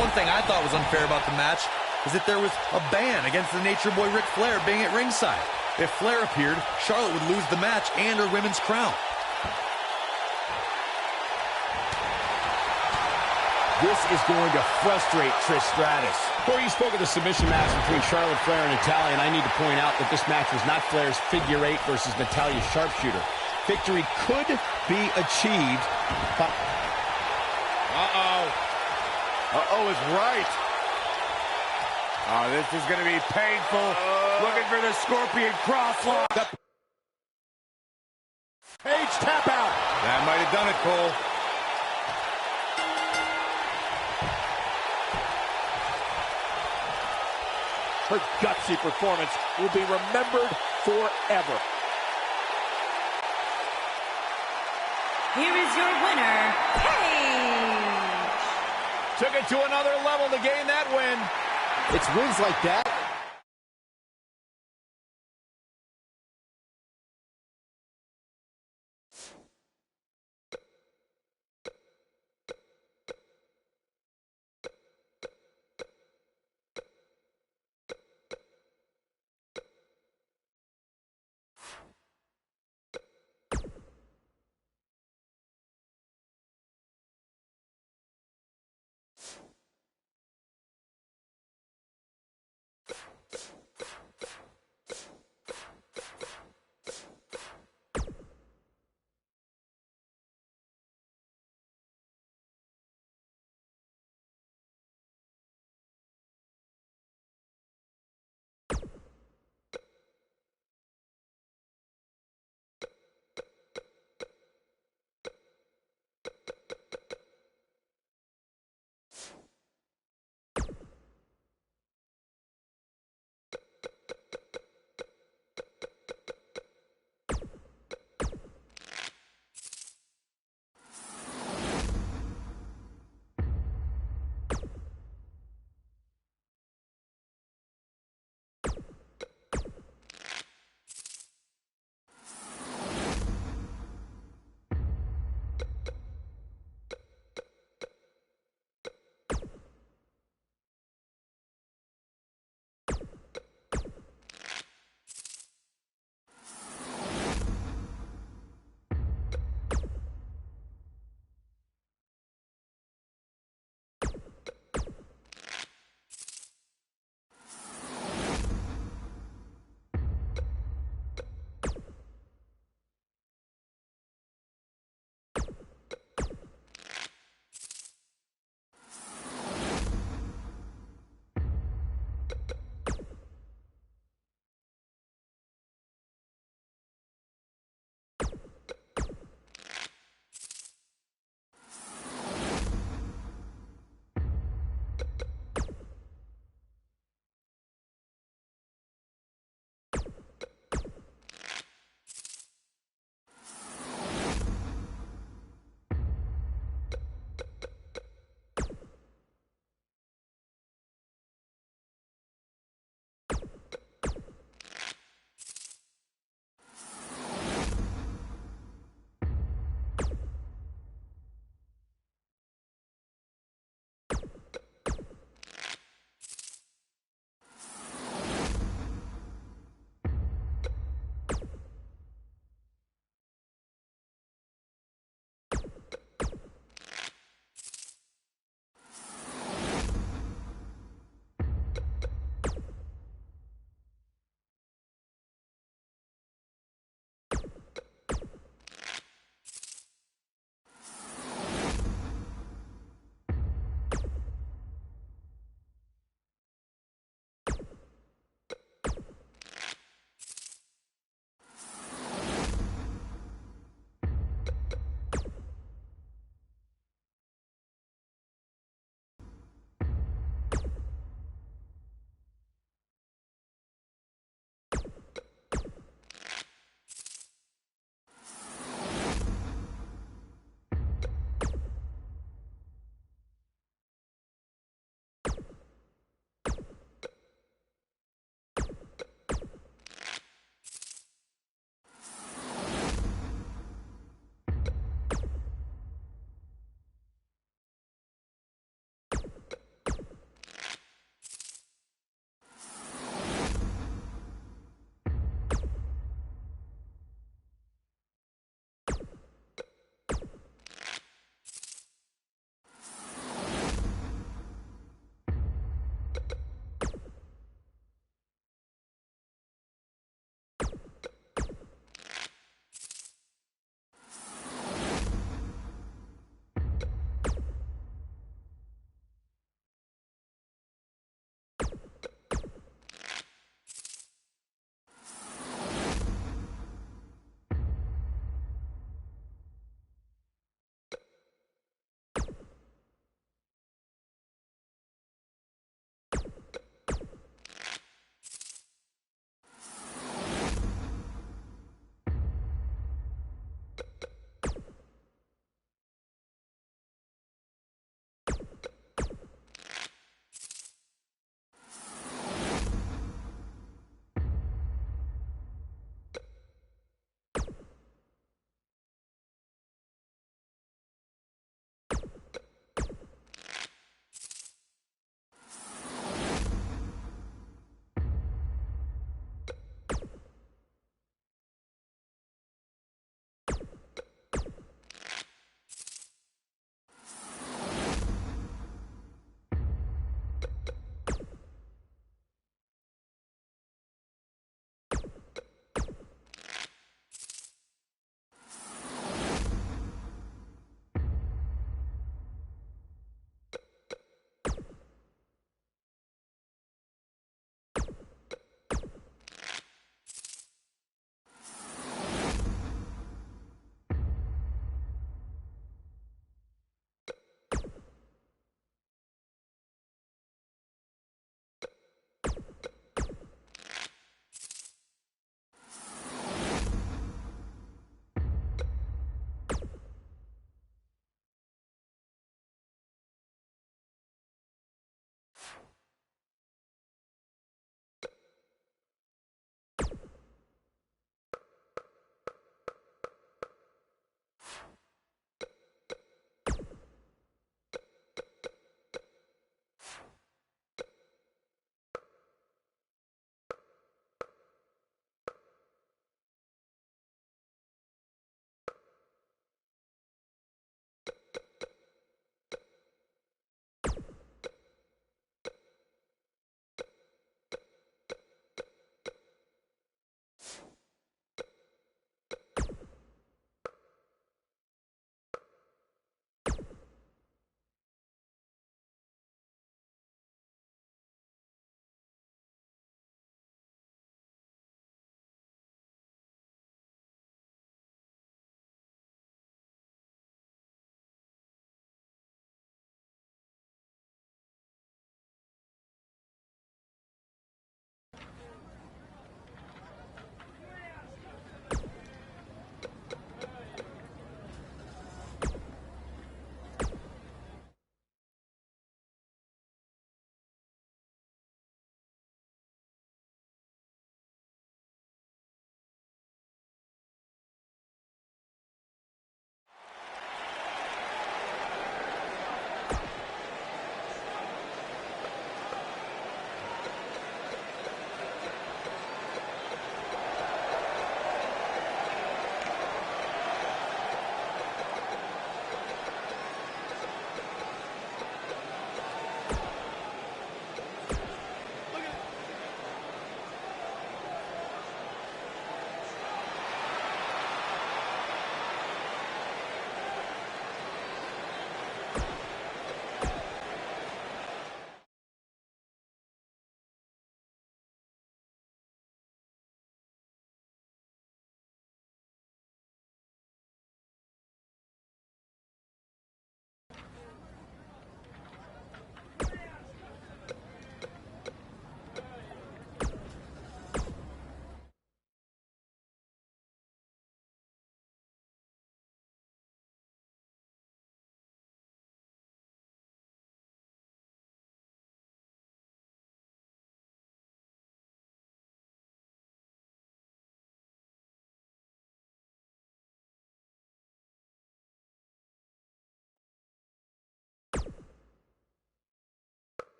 One thing I thought was unfair about the match is that there was a ban against the Nature Boy Ric Flair being at ringside. If Flair appeared, Charlotte would lose the match and her women's crown.
This is going to frustrate Trish Stratus.
Corey, you spoke of the submission match between Charlotte Flair and Natalya, and I need to point out that this match was not Flair's figure 8 versus Natalya's sharpshooter. Victory could be achieved by...
Uh-oh is right. Oh, this is going to be painful. Looking for the Scorpion crosslock. Might have done it, Cole.
Her gutsy performance will be remembered forever.
Here is your winner, Paige.
Took it to another level to gain that win.
It's wins like that.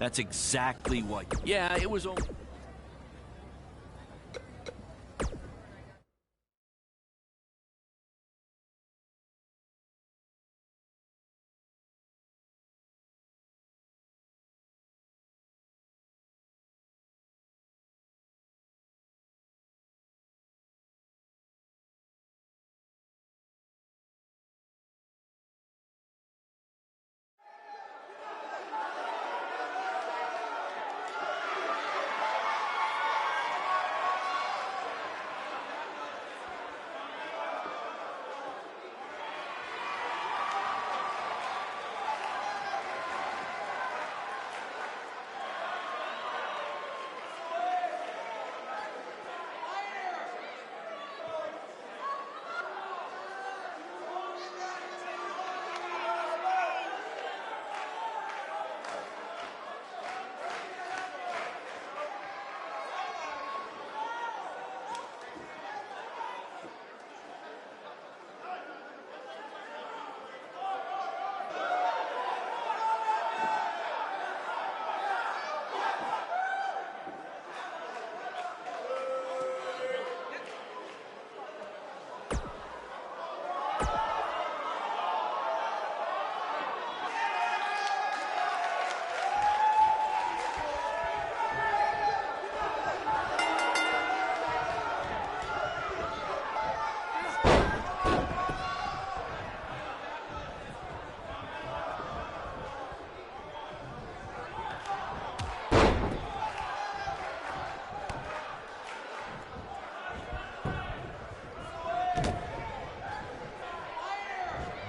That's exactly what... Yeah, it was...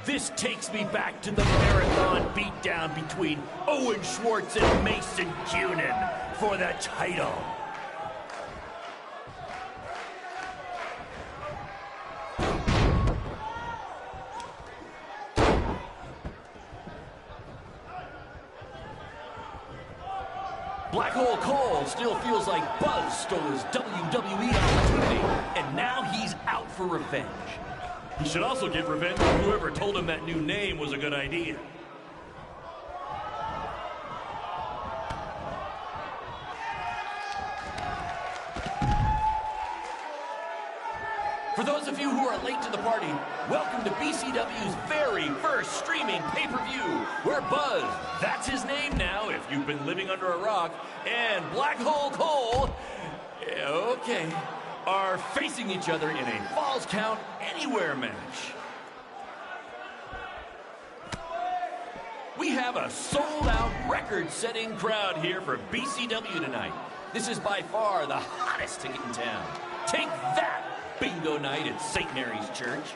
This takes me back to the marathon beatdown between Owen Schwartz and Mason Cunin for the title. Black Hole Cole still feels like Buzz stole his WWE opportunity, and now he's out for revenge. He should also get revenge on whoever told him that new name was a good idea. For those of you who are late to the party, welcome to BCW's very first streaming pay-per-view, where Buzz, that's his name now if you've been living under a rock, and Black Hole Cole, okay, are facing each other in a Falls Count Anywhere match. We have a sold-out, record-setting crowd here for BCW tonight. This is by far the hottest ticket in town. Take that, bingo night at St. Mary's Church.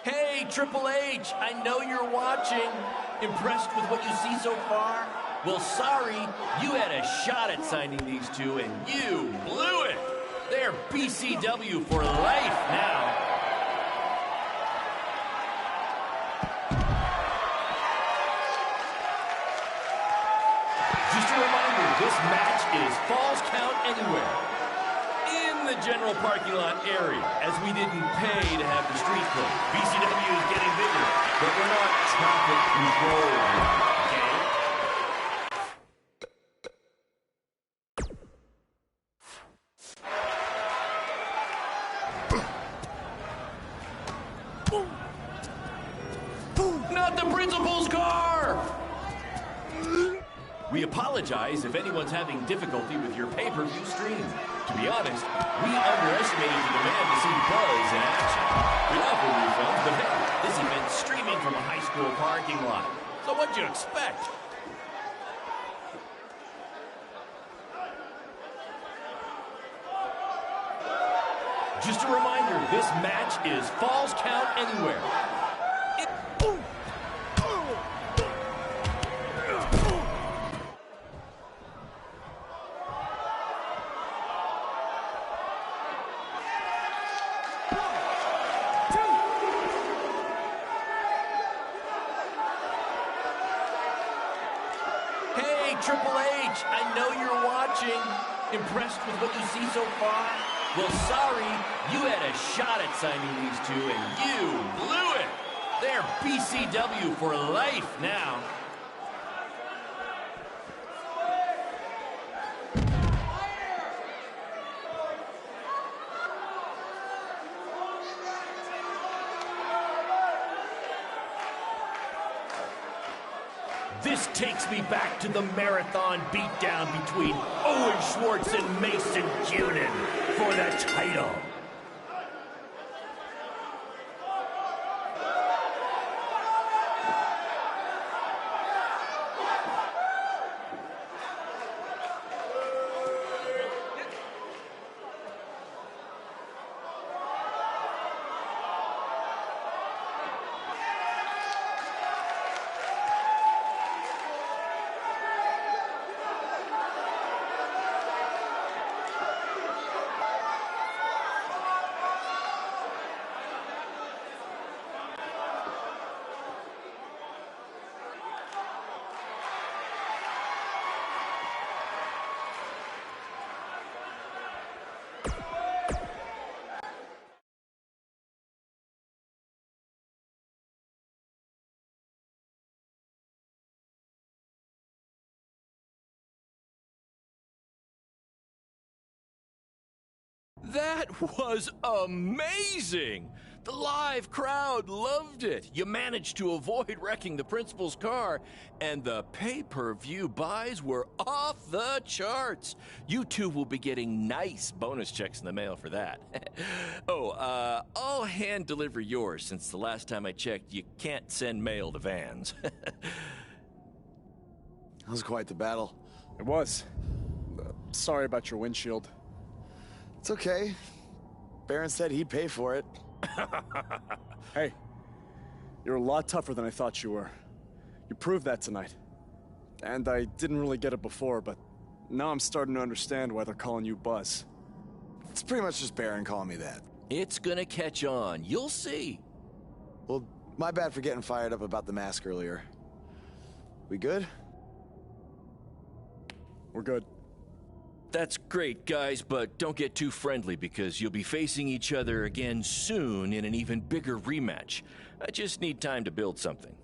Hey, Triple H, I know you're watching. Impressed with what you see so far? Well, sorry, you had a shot at signing these two, and you blew it. They're BCW for life now. Just a reminder, this match is Falls Count Anywhere. In the general parking lot area, as we didn't pay to have the street closed. BCW is getting bigger, but we're not traffic controlled, okay? Not the principal's car! We apologize if anyone's having difficulty with your pay-per-view stream. To be honest, we underestimated the demand to see Buzz in action. We offer refunds, but hey, this event's streaming from a high school parking lot. So what'd you expect? Just a reminder, this match is Falls Count Anywhere. Hey, Triple H, I know you're watching. Impressed with what you see so far? Well, sorry, you had a shot at signing these two, and you blew it. They're BCW for life now. This takes me back to the marathon beatdown between Owen Schwartz and Mason Cunin for the title. That was amazing! The live crowd loved it. You managed to avoid wrecking the principal's car, and the pay-per-view buys were off the charts. You two will be getting nice bonus checks in the mail for that. I'll hand deliver yours since the last time I checked, you can't send mail to vans.
That was quite the battle.
It was. Sorry about your windshield.
It's okay. Baron said he'd pay for it.
Hey, you're a lot tougher than I thought you were. You proved that tonight. And I didn't really get it before, but now I'm starting to understand why they're calling you Buzz.
It's pretty much just Baron calling me that.
It's gonna catch on. You'll see.
Well, my bad for getting fired up about the mask earlier. We good?
We're good.
That's great, guys, but don't get too friendly because you'll be facing each other again soon in an even bigger rematch. I just need time to build something.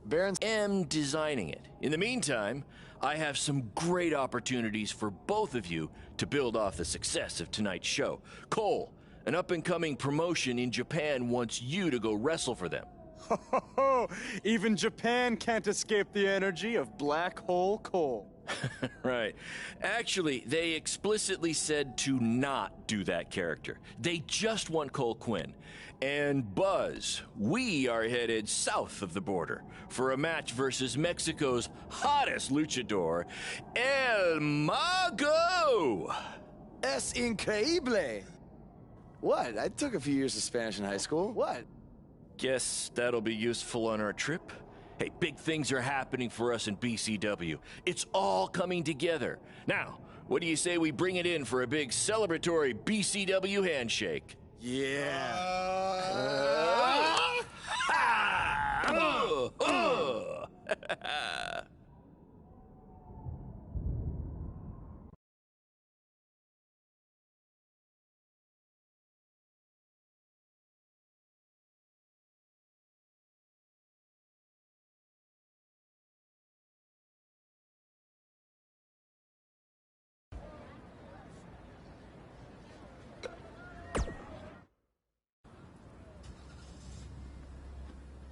Baron's
am designing it. In the meantime, I have some great opportunities for both of you to build off the success of tonight's show. Cole, an up-and-coming promotion in Japan wants you to go wrestle for them.
Even Japan can't escape the energy of Black Hole Cole.
Right. Actually, they explicitly said to not do that character. They just want Cole Quinn. And Buzz, we are headed south of the border for a match versus Mexico's hottest luchador, El Mago!
Es increíble! What? I took a few years of Spanish in high school. What?
Guess that'll be useful on our trip. Hey, big things are happening for us in BCW. It's all coming together. Now, what do you say we bring it in for a big celebratory BCW handshake?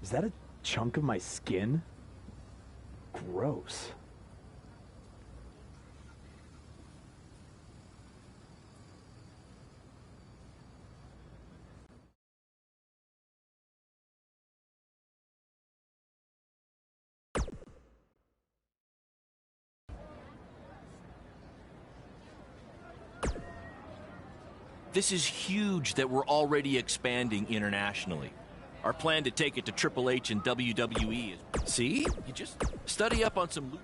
Is that a chunk of my skin? Gross.
This is huge that we're already expanding internationally. Our plan to take it to Triple H and WWE is... See? You just study up on some...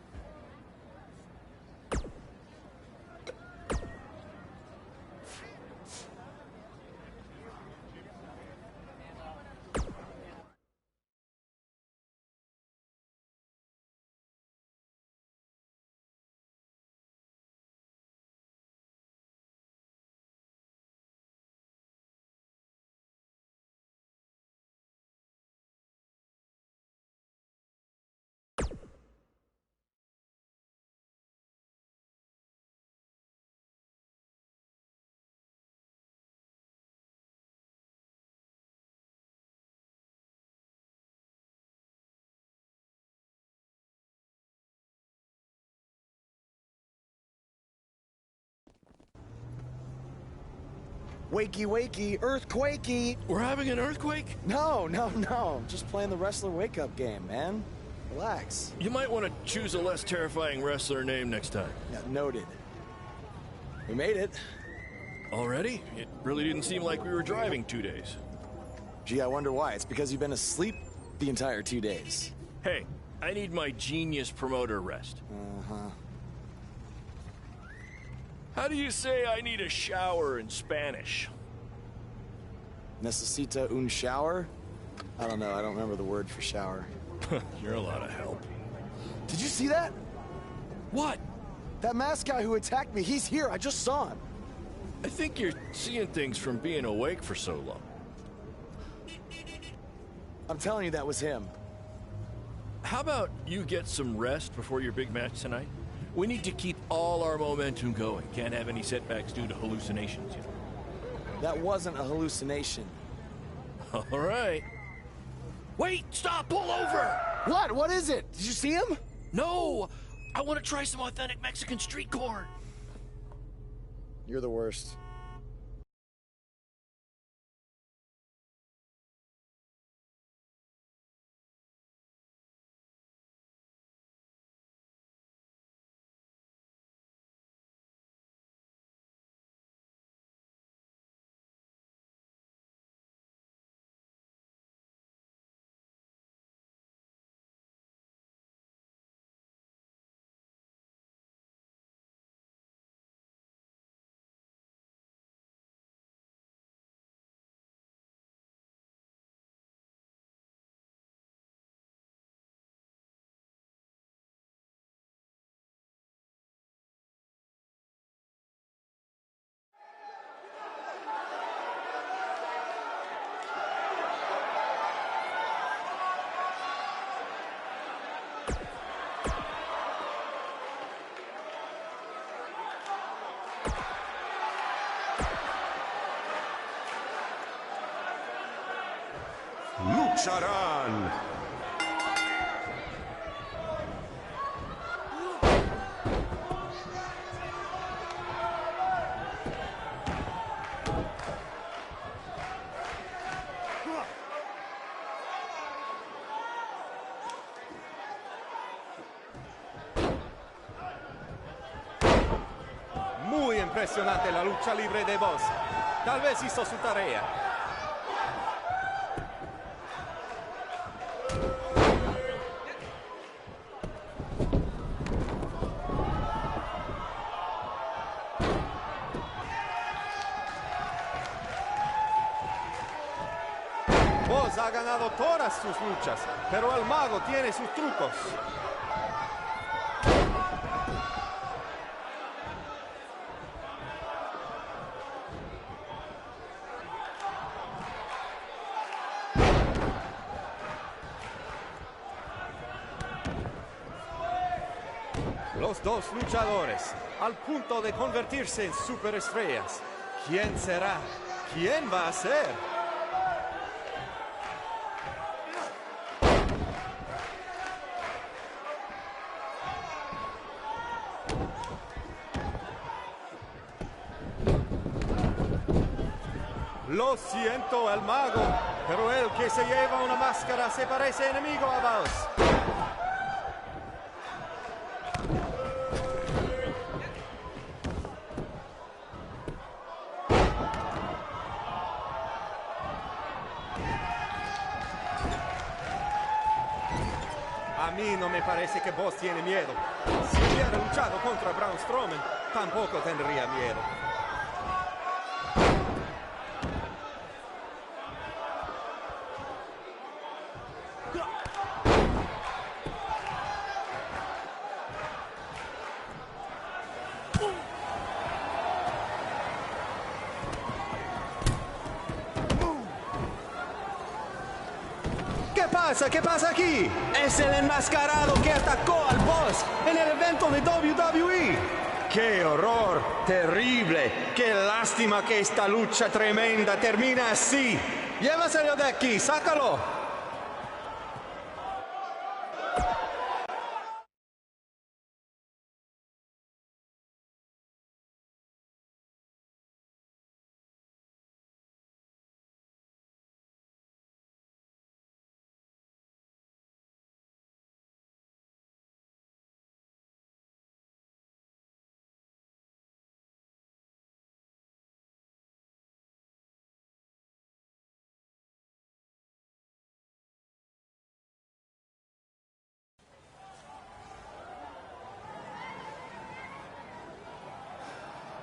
Wakey, wakey, earthquakey.
We're having an earthquake?
No. Just playing the wrestler wake-up game, man. Relax.
You might want to choose a less terrifying wrestler name next time.
Yeah, noted. We made it.
Already? It really didn't seem like we were driving 2 days.
Gee, I wonder why. It's because you've been asleep the entire 2 days.
Hey, I need my genius promoter rest.
Uh-huh.
How do you say I need a shower in Spanish?
Necesita un shower? I don't know. I don't remember the word for shower.
You're a lot of help.
Did you see that?
What?
That masked guy who attacked me, he's here. I just saw him.
I think you're seeing things from being awake for so long.
I'm telling you, that was him.
How about you get some rest before your big match tonight? We need to keep all our momentum going. Can't have any setbacks due to hallucinations, you know.
That wasn't a hallucination.
All right. Wait, stop, pull over!
What? What is it? Did you see him?
No! I want to try some authentic Mexican street corn.
You're the worst.
Lucharán.
Muy impresionante la lucha libre de Boss. Tal vez hizo su tarea. Boss ha ganado todas sus luchas, pero el mago tiene sus trucos. Los dos luchadores, al punto de convertirse en superestrellas. ¿Quién será? ¿Quién va a ser? Lo siento, el mago, pero el que se lleva una máscara se parece enemigo a Boss. A mí no me parece que Boss tiene miedo. Si hubiera luchado contra Braun Strowman, tampoco tendría miedo. ¿Qué pasa? ¿Qué pasa aquí? Es el enmascarado que atacó al Boss en el evento de WWE. ¡Qué horror! ¡Terrible! ¡Qué lástima que esta lucha tremenda termina así! Llévaselo de aquí, sácalo.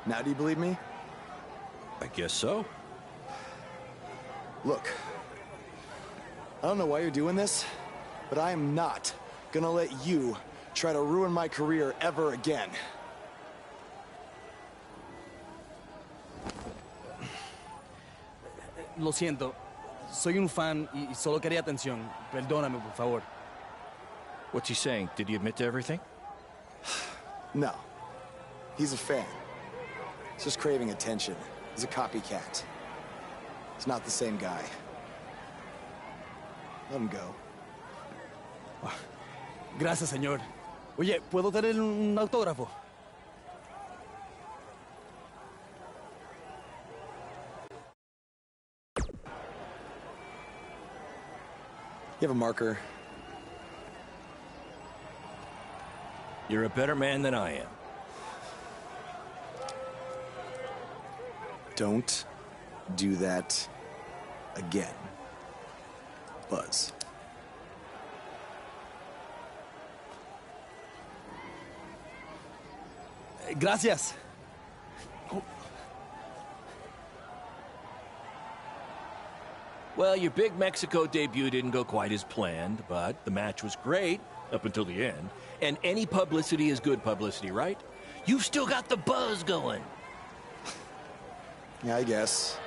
Now do you believe me?
I guess so.
Look, I don't know why you're doing this, but I am not gonna let you try to ruin my career ever again.
Lo siento. Soy un fan y solo quería atención. Perdóname, por favor.
What's he saying? Did he admit to everything?
No. He's a fan. He's just craving attention. He's a copycat. He's not the same guy. Let him go.
Gracias, señor. Oye, ¿puedo tener un autógrafo?
You have a marker?
You're a better man than I am.
Don't do that again, Buzz.
Gracias.
Well, your big Mexico debut didn't go quite as planned, but the match was great up until the end. And any publicity is good publicity, right? You've still got the buzz going.
Yeah, I guess.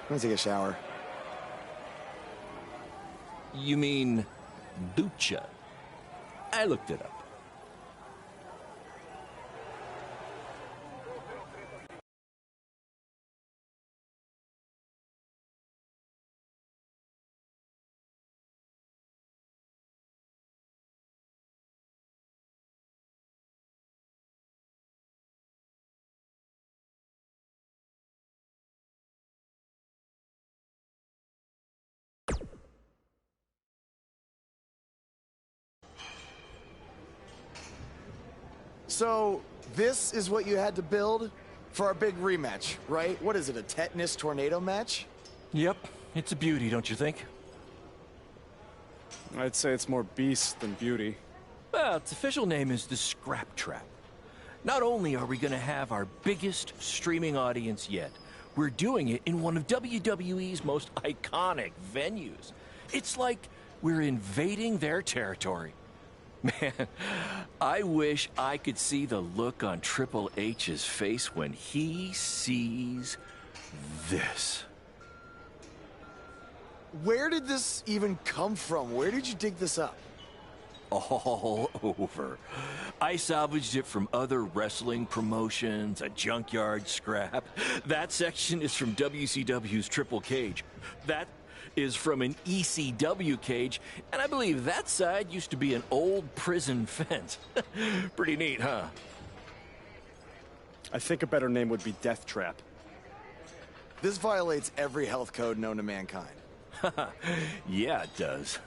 I'm gonna take a shower.
You mean ducha? I looked it up.
So, this is what you had to build for our big rematch, right? What is it, a tetanus tornado match?
Yep, it's a beauty, don't you think?
I'd say it's more beast than beauty.
Well, its official name is the Scrap Trap. Not only are we going to have our biggest streaming audience yet, we're doing it in one of WWE's most iconic venues. It's like we're invading their territory. Man, I wish I could see the look on Triple H's face when he sees this.
Where did this even come from? Where did you dig this up?
All over. I salvaged it from other wrestling promotions, a junkyard scrap. That section is from WCW's Triple Cage. That is from an ECW cage, and I believe that side used to be an old prison fence. Pretty neat, huh?
I think a better name would be Death Trap.
This violates every health code known to mankind.
Yeah, it does.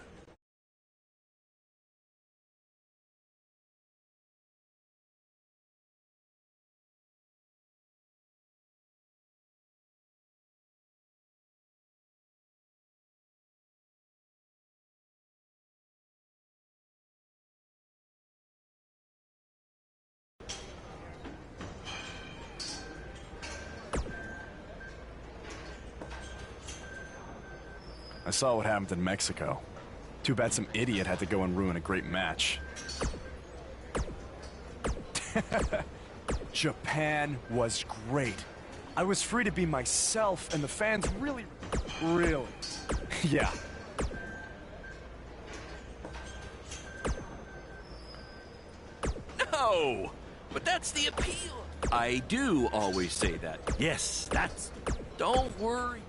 I saw what happened in Mexico. Too bad some idiot had to go and ruin a great match. Japan was great. I was free to be myself, and the fans really... Yeah.
No! But that's the appeal. I do always say that. Yes, that's... Don't worry.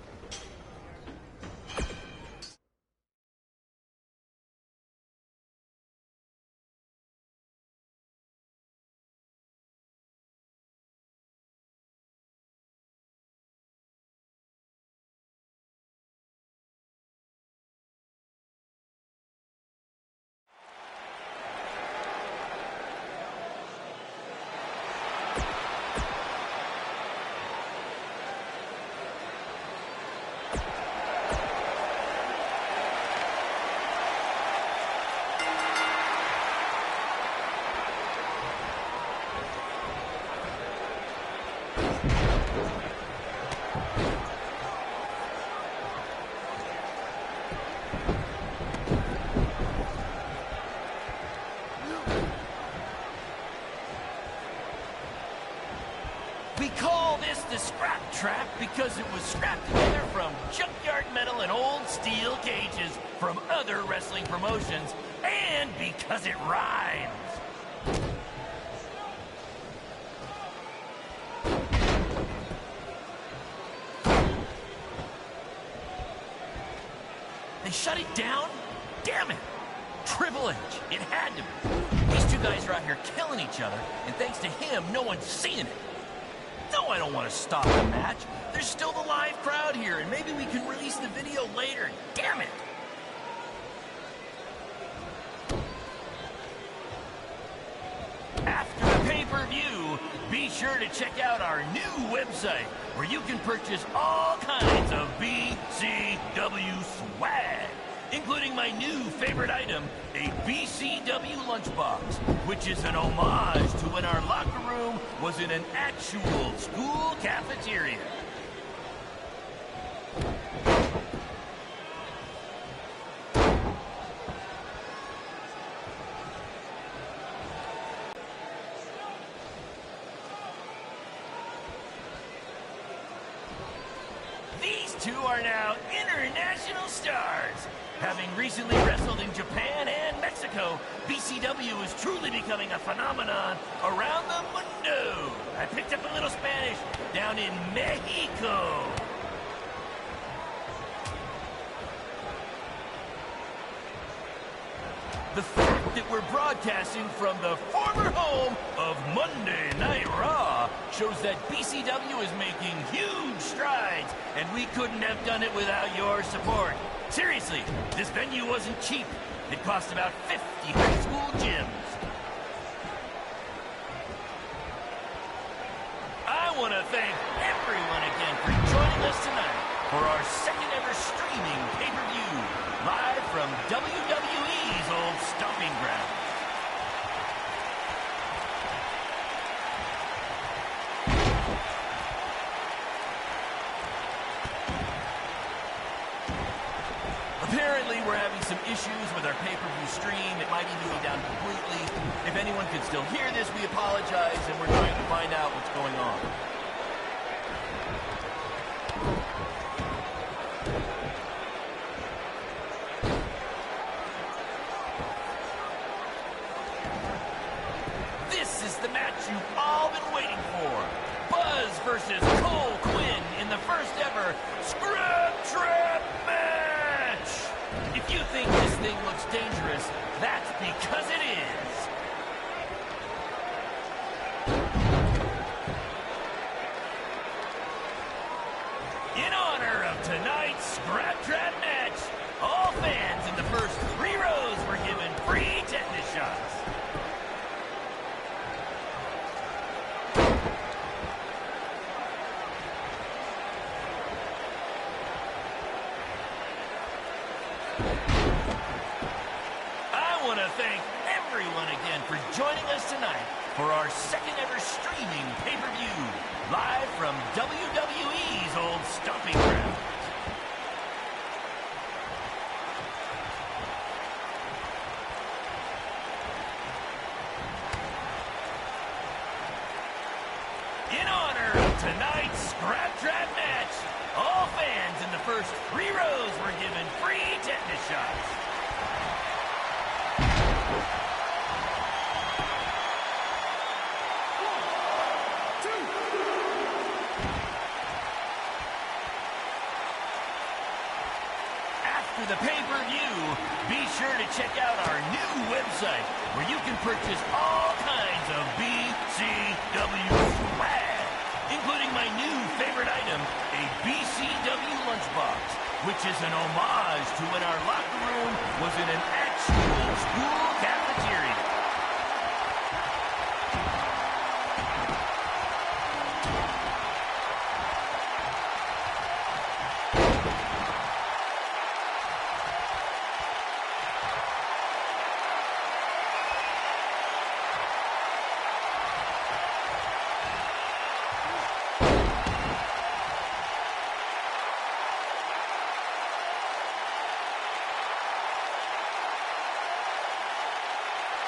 was scrapped together from junkyard metal and old steel cages from other wrestling promotions, and because it rhymes. They shut it down? Damn it! Triple H, it had to be. These two guys are out here killing each other, and thanks to him, no one's seeing it. No, I don't want to stop the match. There's still the live crowd here, and maybe we can release the video later. Damn it! After the pay-per-view, be sure to check out our new website, where you can purchase all kinds of BCW swag, including my new favorite item, a BCW lunchbox, which is an homage to when our locker room was in an actual school cafeteria. These two are now international stars. Having recently wrestled in Japan and Mexico, BCW is truly becoming a phenomenon around the mundo. I picked up a little Spanish down in Mexico. The fact that we're broadcasting from the former home of Monday Night Raw shows that BCW is making huge strides, and we couldn't have done it without your support. Seriously, this venue wasn't cheap. It cost about 50 high school gyms. I want to thank everyone again for joining us tonight for our second ever streaming pay-per-view, live from WWE's old stomping grounds. Apparently, we're having some issues with our pay-per-view stream. It might even go down completely. If anyone could still hear this, we apologize, and we're trying to find out what's going on. This is the match you've all been waiting for. Buzz versus Cole Quinn in the first ever Scrub Trap match. If you think this thing looks dangerous, that's because it is. In honor of tonight's Scrap Trap match, all fans in the first 3 rows were given free tetanus shots. I want to thank everyone again for joining us tonight for our second ever streaming pay-per-view, live from WWE's old stomping grounds. In honor of tonight's Scrap Trap match, all fans in the first 3 rows were given free tetanus shots. After the pay-per-view, be sure to check out our new website, where you can purchase all kinds of BCW swag, including my new favorite item, a BCW lunchbox, which is an homage to when our locker room was in an actual school cafeteria.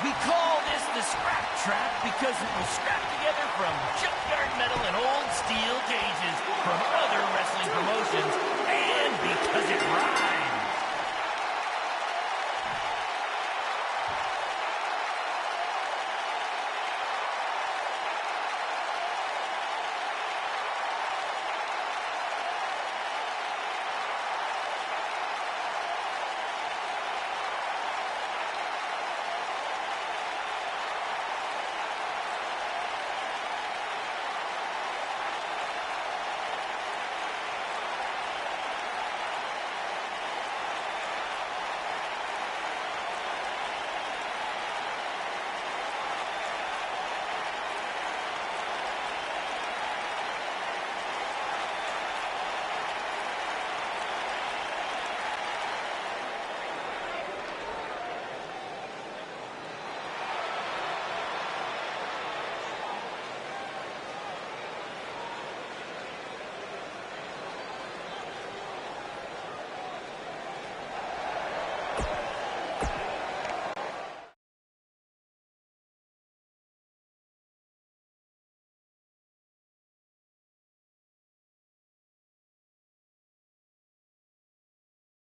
We call this the scrap trap because it was scrapped together from junkyard metal and old steel cages from other wrestling promotions, and because it rhymes.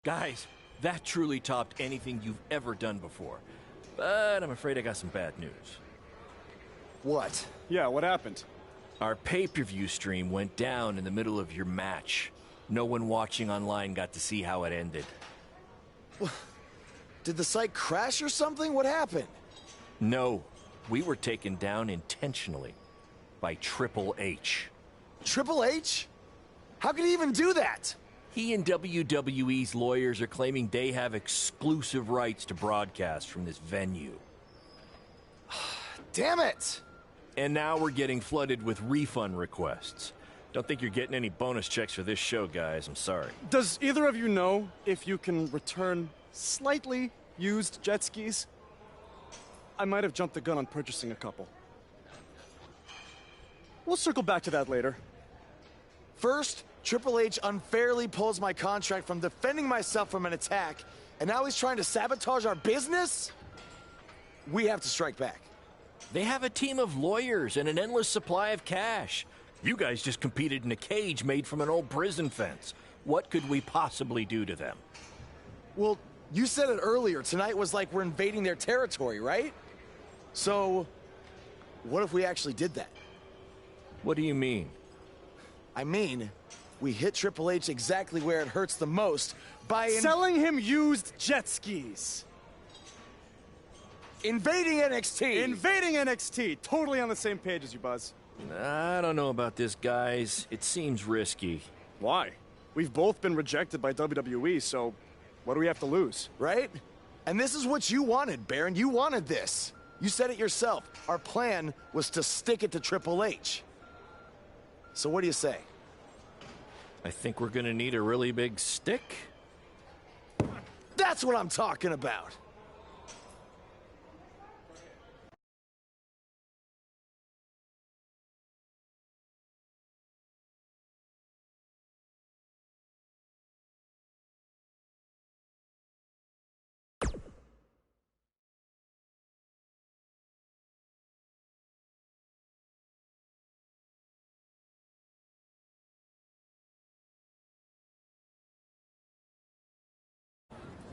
Guys, that truly topped anything you've ever done before. But I'm afraid I got some bad news.
What?
Yeah, what happened?
Our pay-per-view stream went down in the middle of your match. No one watching online got to see how it ended.
Did the site crash or something? What happened?
No, we were taken down intentionally by Triple H.
Triple H? How could he even do that?
He and WWE's lawyers are claiming they have exclusive rights to broadcast from this venue.
Damn it!
And now we're getting flooded with refund requests. Don't think you're getting any bonus checks for this show, guys. I'm sorry.
Does either of you know if you can return slightly used jet skis? I might have jumped the gun on purchasing a couple. We'll circle back to that later.
First, Triple H unfairly pulls my contract from defending myself from an attack, and now he's trying to sabotage our business? We have to strike back.
They have a team of lawyers and an endless supply of cash. You guys just competed in a cage made from an old prison fence. What could we possibly do to them?
Well, you said it earlier. Tonight was like we're invading their territory, right? So, what if we actually did that?
What do you mean?
I mean, we hit Triple H exactly where it hurts the most by
selling him used jet skis.
Invading NXT!
Invading NXT! Totally on the same page as you, Buzz.
I don't know about this, guys. It seems risky.
Why? We've both been rejected by WWE, so what do we have to lose?
Right? And this is what you wanted, Baron. You wanted this. You said it yourself. Our plan was to stick it to Triple H. So what do you say?
I think we're gonna need a really big stick.
That's what I'm talking about!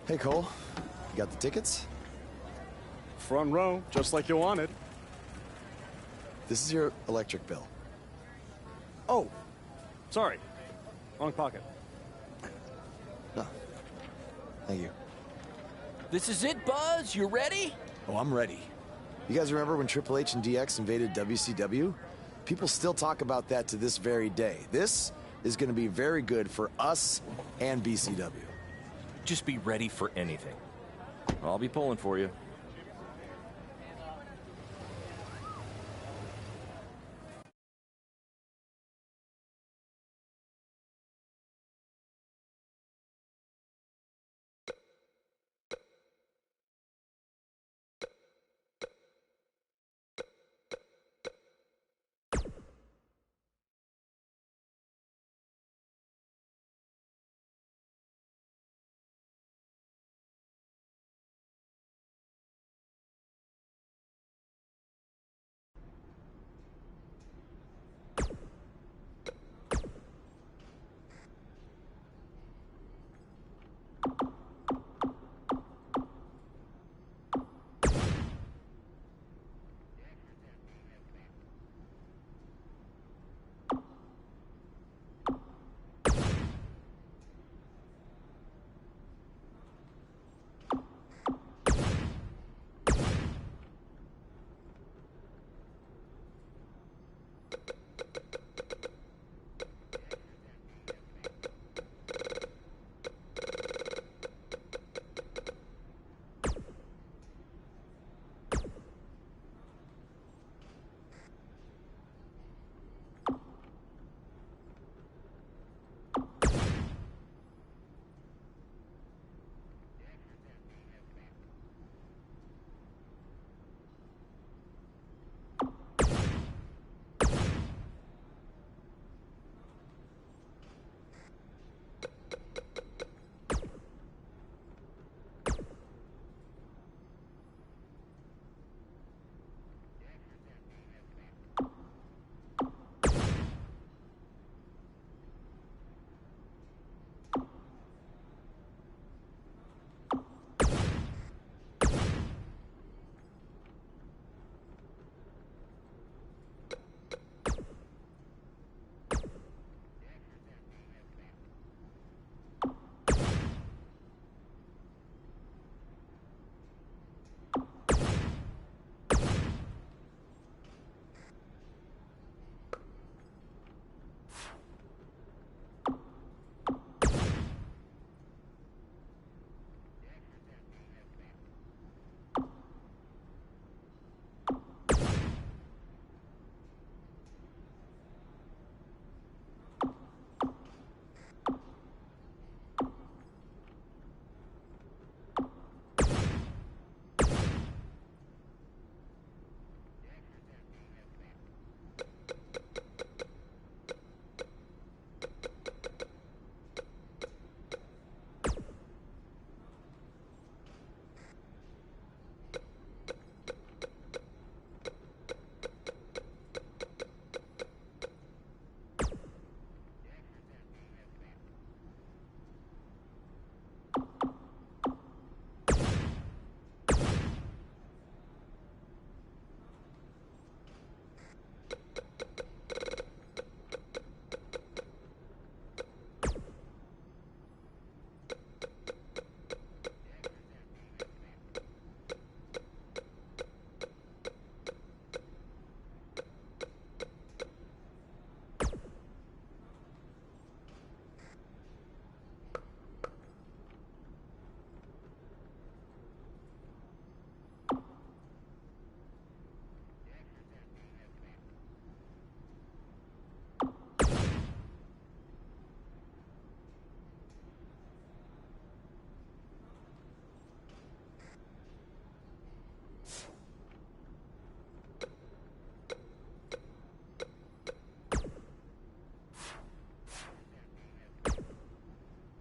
Hey, Cole. You got the tickets?
Front row, just like you wanted.
This is your electric bill.
Oh, sorry. Wrong pocket.
No. Thank you.
This is it, Buzz. You ready?
Oh, I'm ready. You guys remember when Triple H and DX invaded WCW? People still talk about that to this very day. This is going to be very good for us and BCW.
Just be ready for anything. I'll be pulling for you.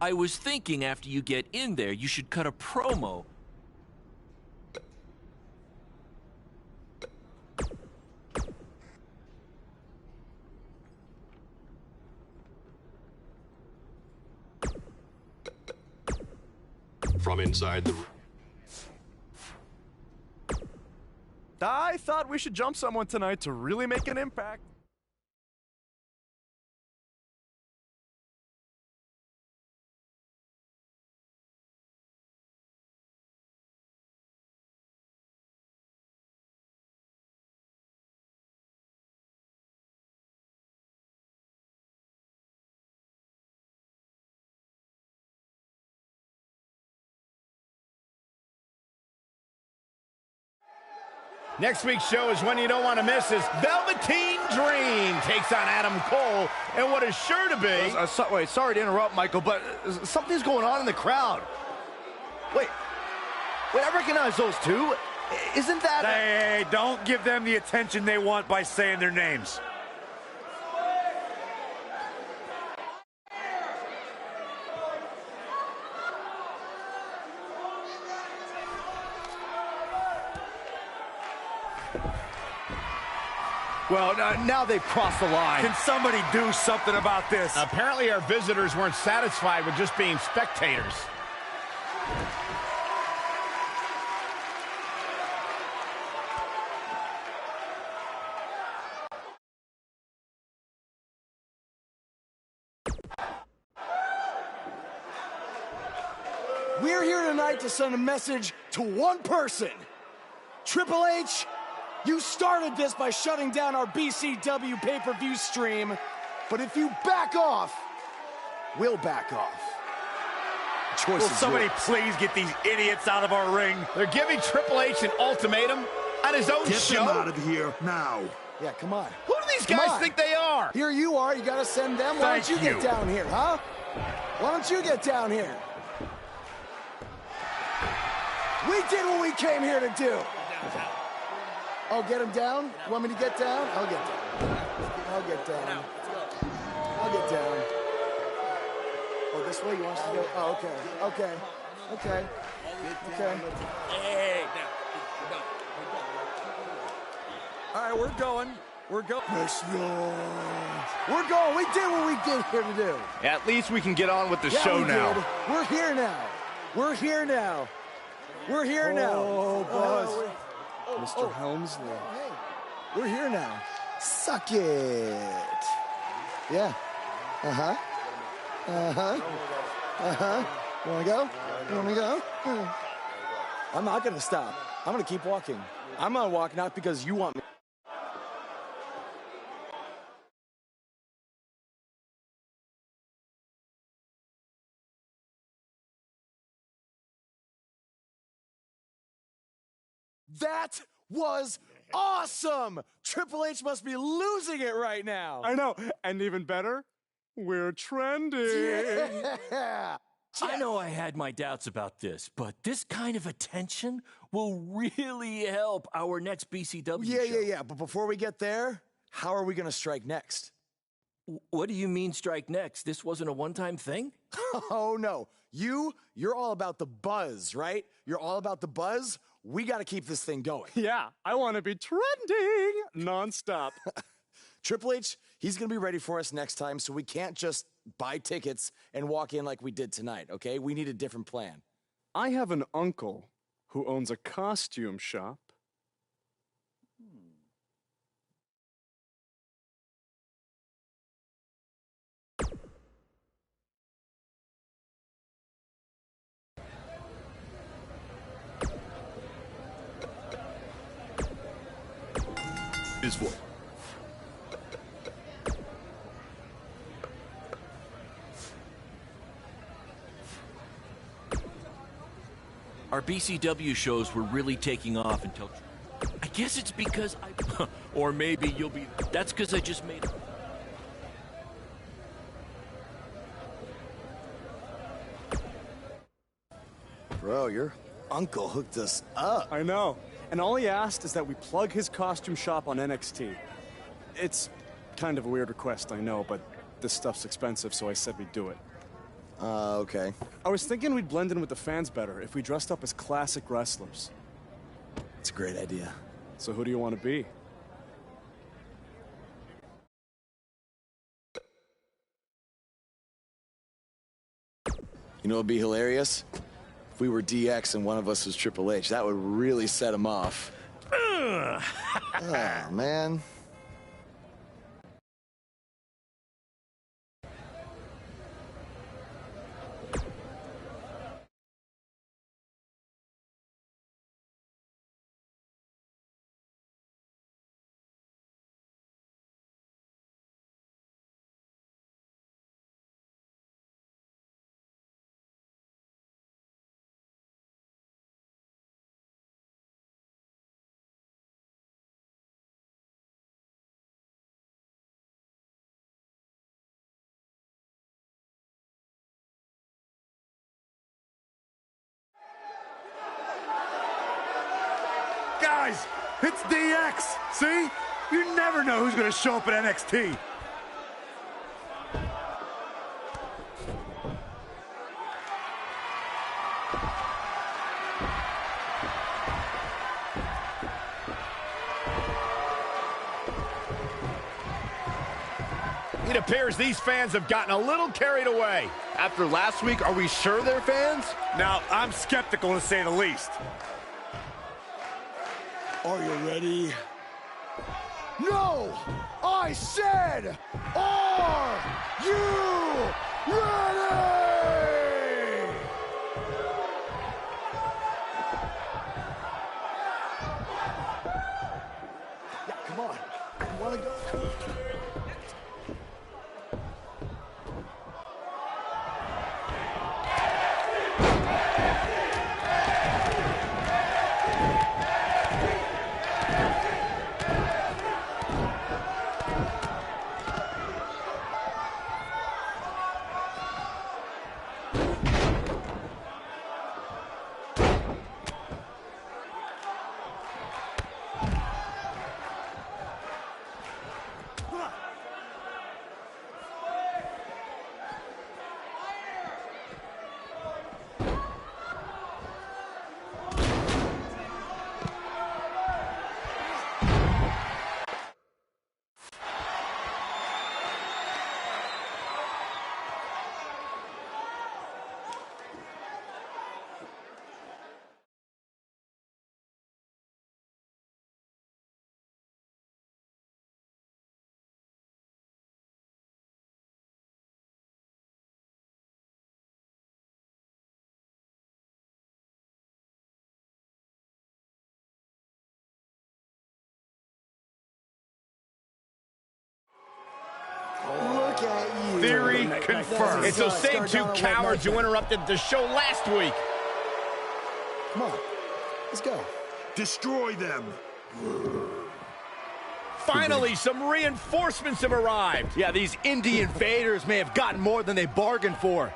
I was thinking after you get in there, you should cut a promo.
From inside the...
I thought we should jump someone tonight to really make an impact.
Next week's show is one you don't want to miss as Velveteen Dream takes on Adam Cole and what is sure to be...
Wait, sorry to interrupt, Michael, but something's going on in the crowd. Wait, I recognize those two. Isn't that...
Hey, don't give them the attention they want by saying their names.
Well, now they've crossed the line.
Can somebody do something about this?
Apparently our visitors weren't satisfied with just being spectators.
We're here tonight to send a message to one person. Triple H, you started this by shutting down our BCW pay-per-view stream, but if you back off, we'll back off.
Will somebody please get these idiots out of our ring?
They're giving Triple H an ultimatum on his own show.
Get them out of here now.
Yeah, come on.
Who do these guys think they are?
Here you are. You got to send them. Why don't you get down here, huh? Why don't you get down here? We did what we came here to do. Oh, get him down? You want me to get down? I'll get down. I'll get down. I'll get down. Oh, this way? You want us to go? Oh, okay. Okay. Okay. Okay.
Hey,
All right, we're going. We're going.
We're going. We did what we did here to do.
At least we can get on with the show now.
Did. We're here now. We're here now. We're here now.
Oh, Buzz. Mr. Helmsley.
Hey, we're here now. Suck it. Yeah. Uh-huh. Uh-huh. Uh-huh. You want to go? You want me to go? I'm not going to stop. I'm going to keep walking. I'm going to walk not because you want me. That was awesome! Triple H must be losing it right now.
I know. And even better, we're trending.
Yeah.
I know I had my doubts about this, but this kind of attention will really help our next BCW show.
Yeah. But before we get there, how are we going to strike next?
What do you mean strike next? This wasn't a one-time thing?
Oh, no. You're all about the buzz, right? You're all about the buzz. We got to keep this thing going.
Yeah, I want to be trending nonstop.
Triple H, he's going to be ready for us next time, so we can't just buy tickets and walk in like we did tonight, okay? We need a different plan.
I have an uncle who owns a costume shop.
Is for.
Our BCW shows were really taking off until... I guess it's because I... or maybe you'll be... That's because I just made...
Bro, your uncle hooked us up.
I know. And all he asked is that we plug his costume shop on NXT. It's kind of a weird request, I know, but this stuff's expensive, so I said we'd do it.
Okay.
I was thinking we'd blend in with the fans better if we dressed up as classic wrestlers.
It's a great idea.
So who do you want to be?
You know what would be hilarious? If we were DX and one of us was Triple H. That would really set him off. Oh, man.
Guys, it's DX. See? You never know who's going to show up at NXT.
It appears these fans have gotten a little carried away.
After last week, are we sure they're fans?
Now, I'm skeptical to say the least.
Are you ready? No! I said, are you ready? Yeah, come on. You wanna go? Look at you.
Theory confirmed. It's those same two cowards who interrupted the show last week.
Come on. Let's go.
Destroy them.
Finally, some reinforcements have arrived.
Yeah, these indie invaders may have gotten more than they bargained for.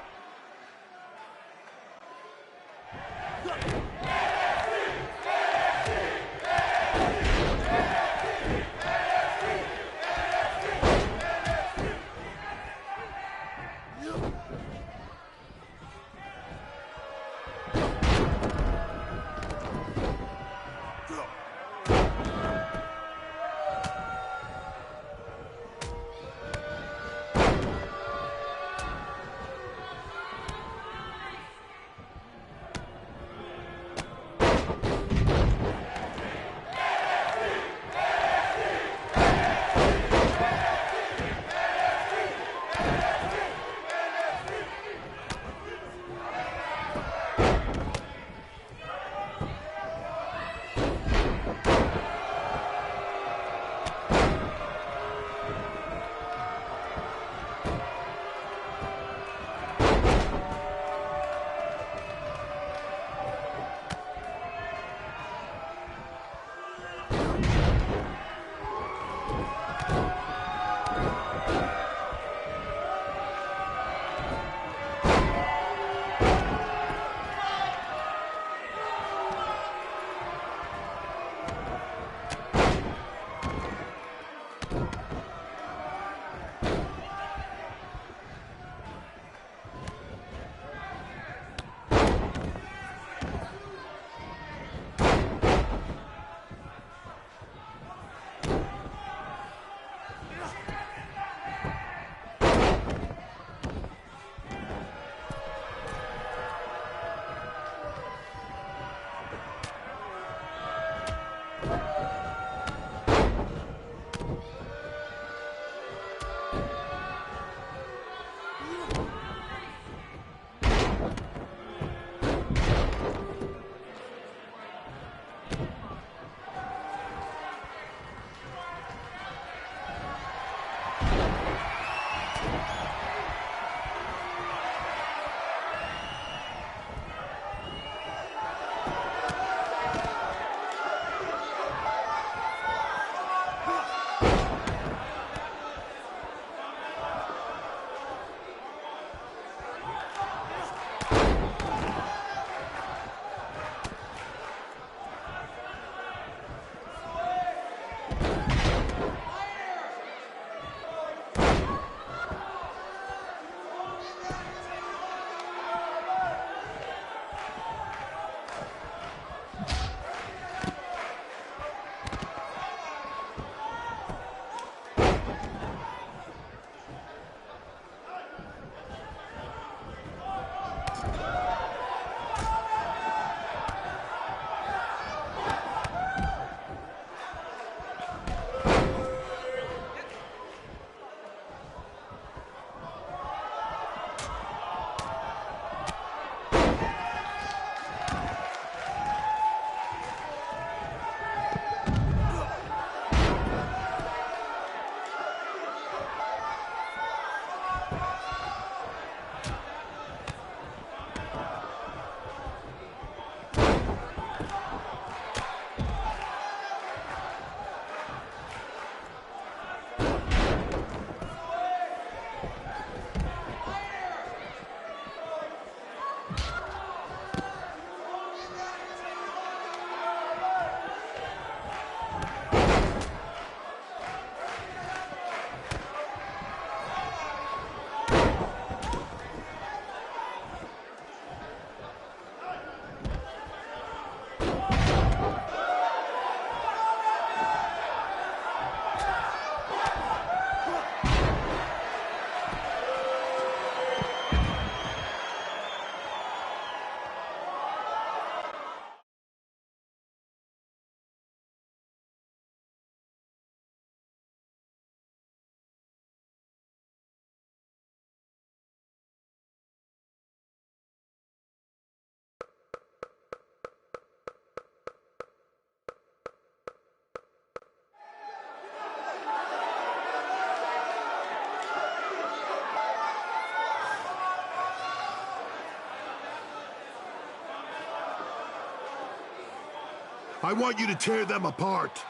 I want you to tear them apart.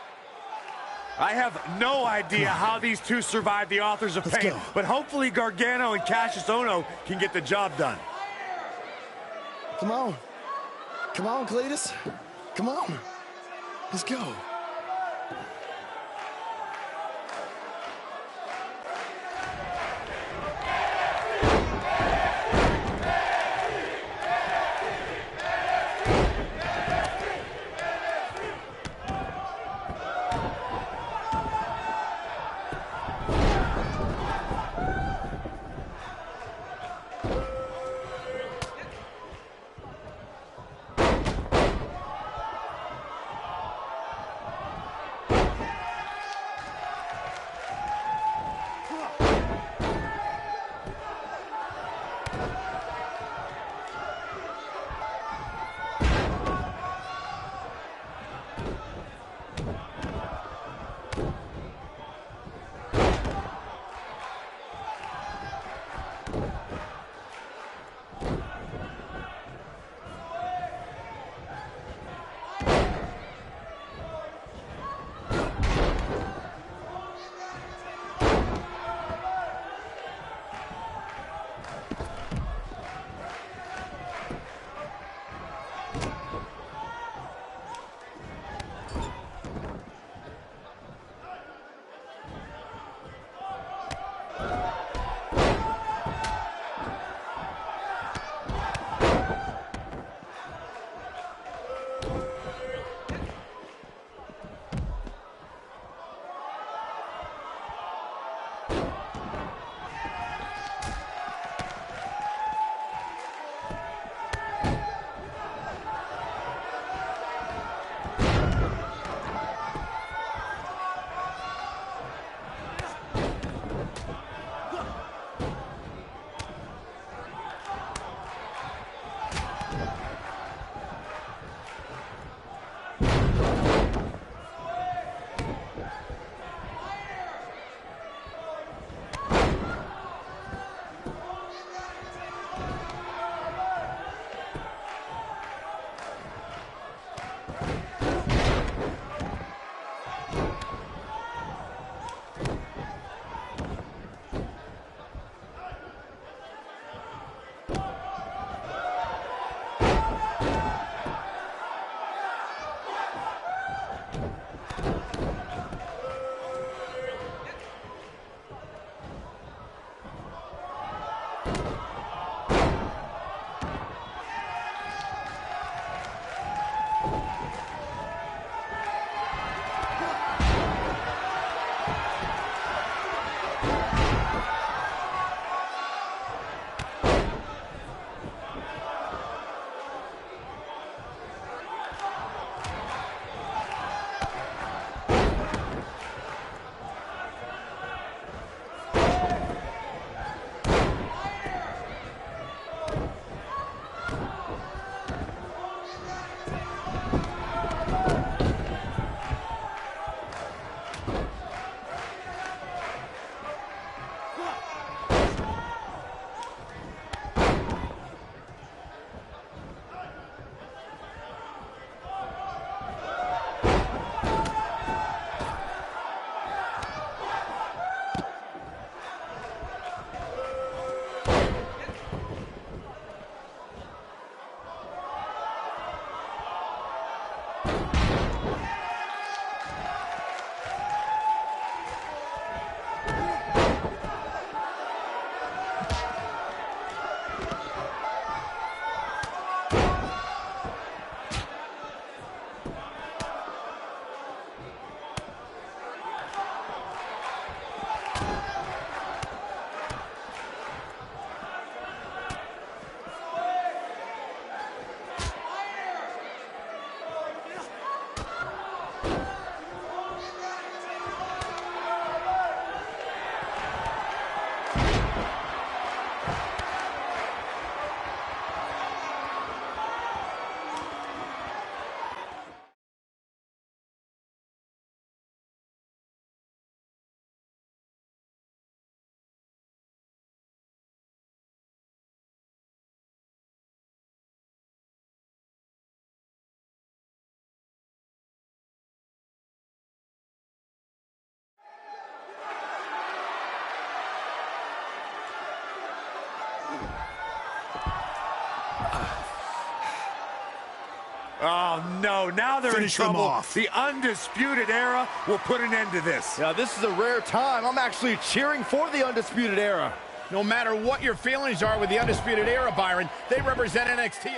I have no idea how these two survived the Authors of Pain, but hopefully Gargano and Cassius Ohno can get the job done.
Come on. Come on, Cletus. Come on. Let's go.
Oh, no. Now they're in trouble. The Undisputed Era will put an end to this.
Yeah, this is a rare time. I'm actually cheering for the Undisputed Era.
No matter what your feelings are with the Undisputed Era, Byron, they represent NXT.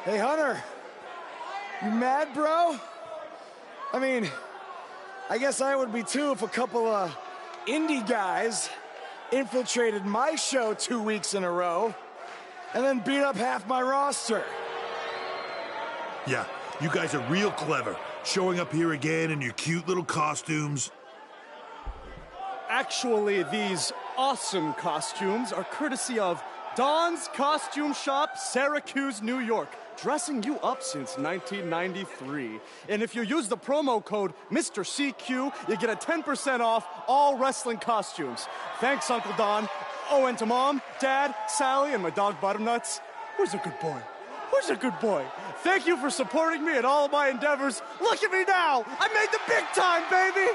Hey, Hunter. You mad, bro? I mean, I guess I would be too if a couple of indie guys infiltrated my show 2 weeks in a row and then beat up half my roster.
Yeah, you guys are real clever, showing up here again in your cute little costumes.
Actually, these awesome costumes are courtesy of Don's Costume Shop, Syracuse, New York. Dressing you up since 1993. And if you use the promo code Mr. CQ, you get a 10% off all wrestling costumes. Thanks, Uncle Don. Oh, and to Mom, Dad, Sally, and my dog Butternuts. Who's a good boy? Who's a good boy? Thank you for supporting me in all of my endeavors. Look at me now! I made the big time, baby!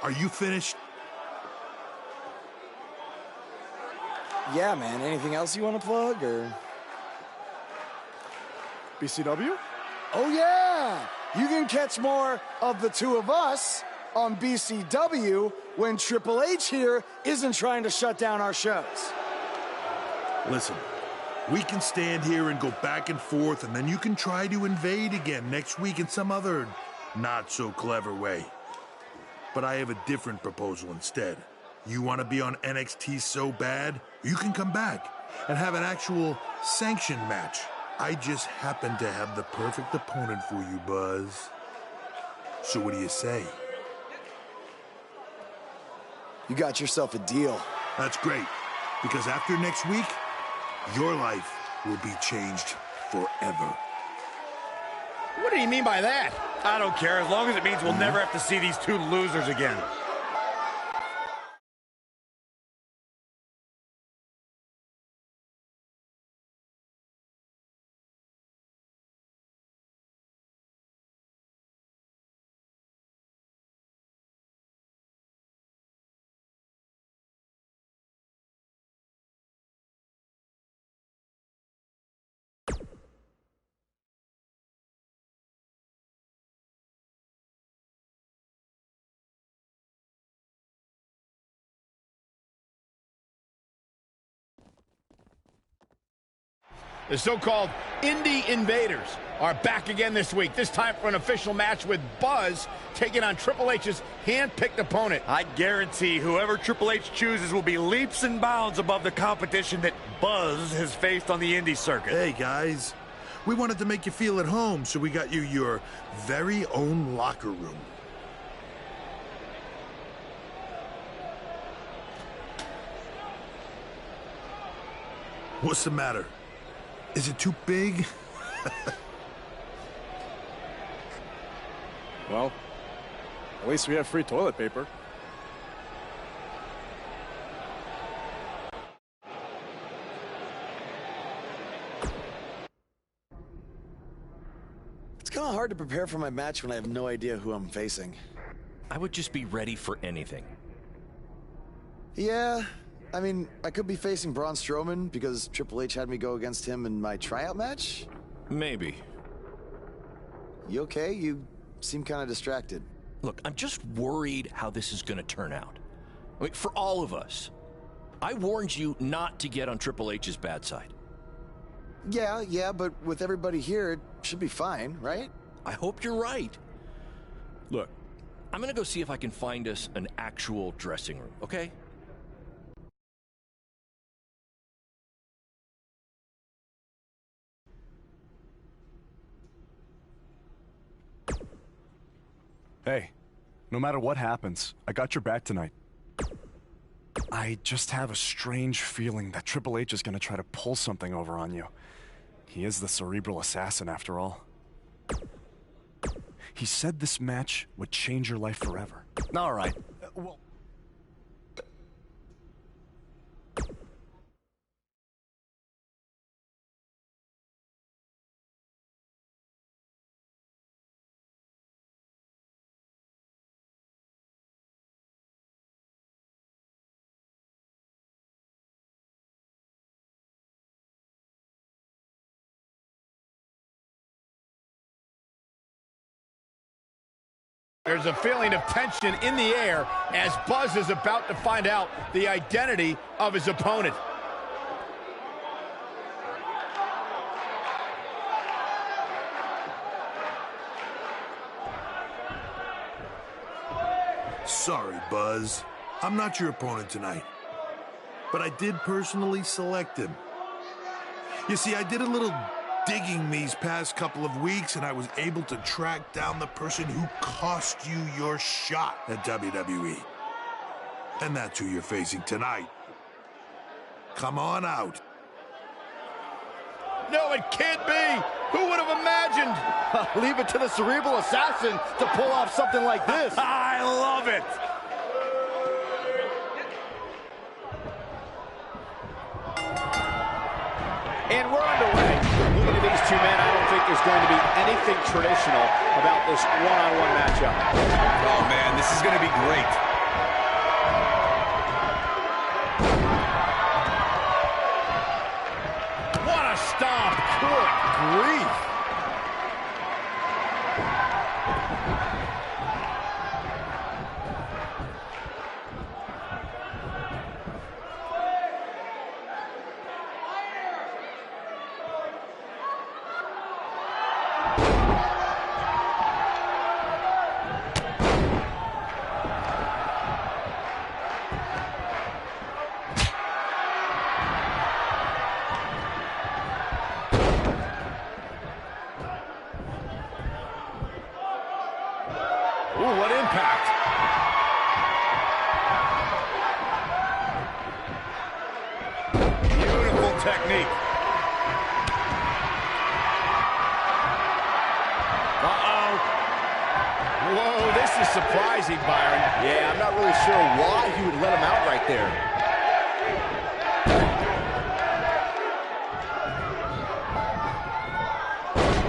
Are you finished?
Yeah, man. Anything else you want to plug, or...?
BCW?
Oh, yeah! You can catch more of the two of us on BCW when Triple H here isn't trying to shut down our shows.
Listen, we can stand here and go back and forth, and then you can try to invade again next week in some other not-so-clever way. But I have a different proposal instead. You want to be on NXT so bad, you can come back and have an actual sanctioned match. I just happen to have the perfect opponent for you, Buzz. So what do you say?
You got yourself a deal.
That's great, because after next week, your life will be changed forever.
What do you mean by that?
I don't care, as long as it means we'll never have to see these two losers again.
The so-called Indie Invaders are back again this week, this time for an official match with Buzz taking on Triple H's hand-picked opponent.
I guarantee whoever Triple H chooses will be leaps and bounds above the competition that Buzz has faced on the indie circuit.
Hey, guys. We wanted to make you feel at home, so we got you your very own locker room. What's the matter? Is it too big?
Well, at least we have free toilet paper.
It's kind of hard to prepare for my match when I have no idea who I'm facing.
I would just be ready for anything.
Yeah, I mean, I could be facing Braun Strowman because Triple H had me go against him in my tryout match?
Maybe.
You okay? You seem kind of distracted.
Look, I'm just worried how this is going to turn out. I mean, for all of us. I warned you not to get on Triple H's bad side.
Yeah, but with everybody here, it should be fine, right?
I hope you're right. Look, I'm gonna go see if I can find us an actual dressing room, okay?
Hey, no matter what happens, I got your back tonight. I just have a strange feeling that Triple H is gonna try to pull something over on you. He is the cerebral assassin, after all. He said this match would change your life forever. All right. Well...
There's a feeling of tension in the air as Buzz is about to find out the identity of his opponent.
Sorry, Buzz. I'm not your opponent tonight. But I did personally select him. You see, I did a little digging these past couple of weeks, and I was able to track down the person who cost you your shot at WWE. And that's who you're facing tonight. Come on out.
No, it can't be! Who would have imagined?
Leave it to the cerebral assassin to pull off something like this.
I love it!
And we're underway. Looking at these two men, I don't think there's going to be anything traditional about this one-on-one matchup.
Oh, man, this is going to be great.
What a stomp! Good grief! Ooh, what impact! Beautiful technique. Uh-oh. Whoa, this is surprising, Byron.
Yeah, I'm not really sure why he would let him out right there.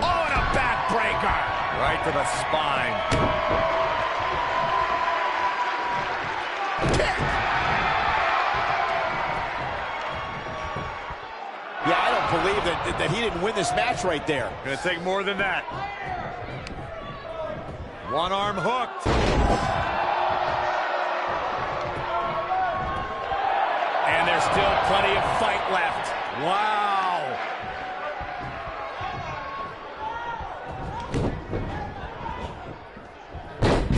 Oh, and a backbreaker!
Right to the spine.
Yeah, I don't believe that he didn't win this match right there.
Gonna take more than that. One arm hooked.
And there's still plenty of fight left. Wow!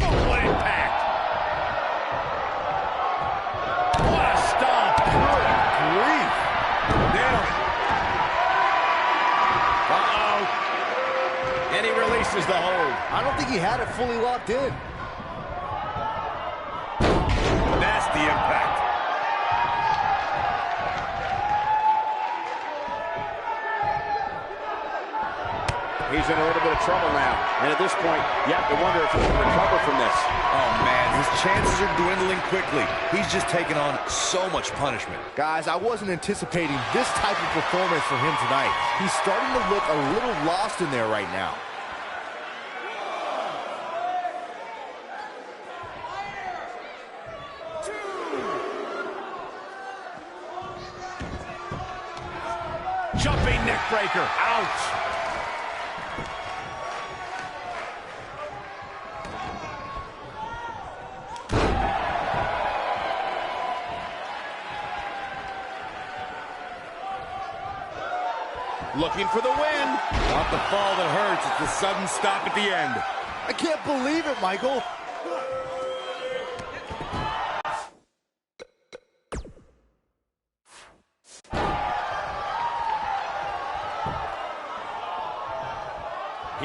Oh, what impact! What a stomp! Good grief! Nailed it. Uh-oh. And he releases the hold.
I don't think he had it fully locked in.
Nasty impact.
He's in a little bit of trouble now. And at this point, you have to wonder if he can recover from this.
Oh, man, his chances are dwindling quickly. He's just taken on so much punishment.
Guys, I wasn't anticipating this type of performance from him tonight. He's starting to look a little lost in there right now.
Jumping neckbreaker. Ouch. Looking for the win.
Not the fall that hurts. It's the sudden stop at the end.
I can't believe it, Michael.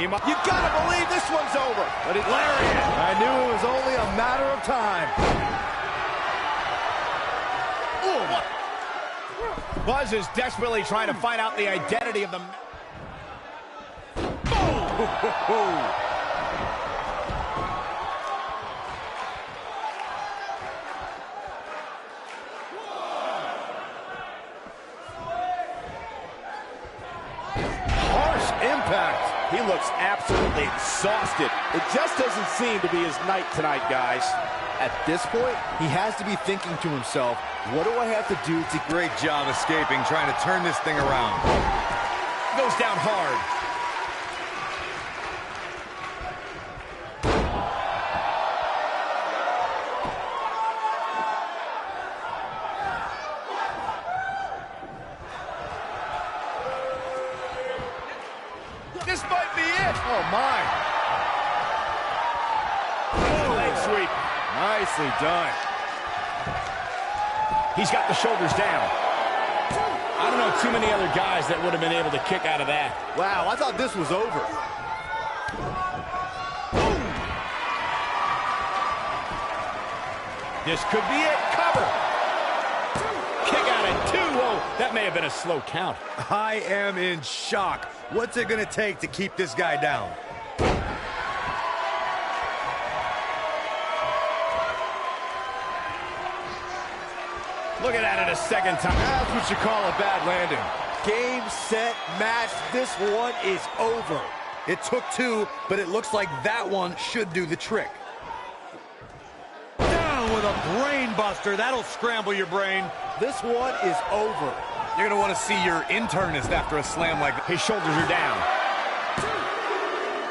You gotta believe this one's over. But it's lariat.
I knew it was only a matter of time.
Ooh. Buzz is desperately trying to find out the identity of the...
Impact.
He looks absolutely exhausted. It just doesn't seem to be his night tonight, guys.
At this point, he has to be thinking to himself, what do I have to do to...
Great job escaping, trying to turn this thing around.
Goes down hard. This might be it.
Oh, my.
Leg sweep.
Nicely done.
He's got the shoulders down. I don't know too many other guys that would have been able to kick out of that.
Wow, I thought this was over.
This could be it. Cover. Kick out at 2. Whoa, that may have been a slow count.
I am in shock. What's it going to take to keep this guy down?
Look at that a second time.
That's what you call a bad landing. Game, set, match. This one is over.
It took 2, but it looks like that one should do the trick. Down with a brain buster. That'll scramble your brain.
This one is over.
You're going to want to see your internist after a slam like that.
His shoulders are down.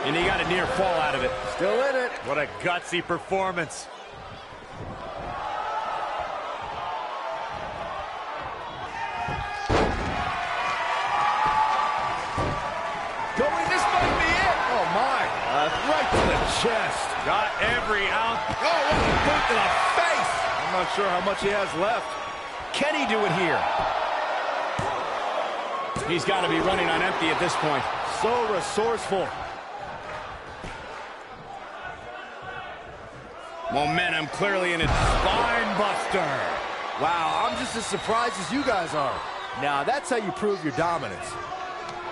And he got a near fall out of it.
Still in it.
What a gutsy performance.
Right to the chest.
Got every ounce.
Oh, what a boot to the face.
I'm not sure how much he has left.
Can he do it here?
He's got to be running on empty at this point.
So resourceful.
Momentum clearly in it.
Spine buster.
Wow, I'm just as surprised as you guys are. Now, that's how you prove your dominance.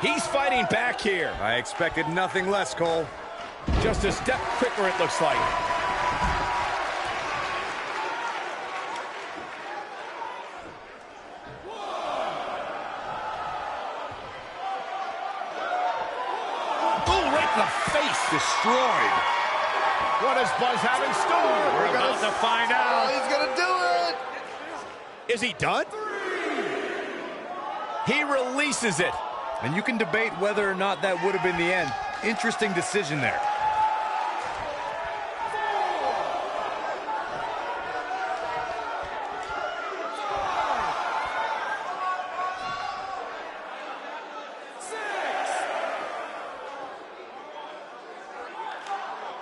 He's fighting back here.
I expected nothing less, Cole.
Just a step quicker, it looks like.
Ooh, right to the face.
Destroyed.
What does Buzz have in store?
We're about to find out.
He's going to do it.
Is he done? He releases it.
And you can debate whether or not that would have been the end. Interesting decision there.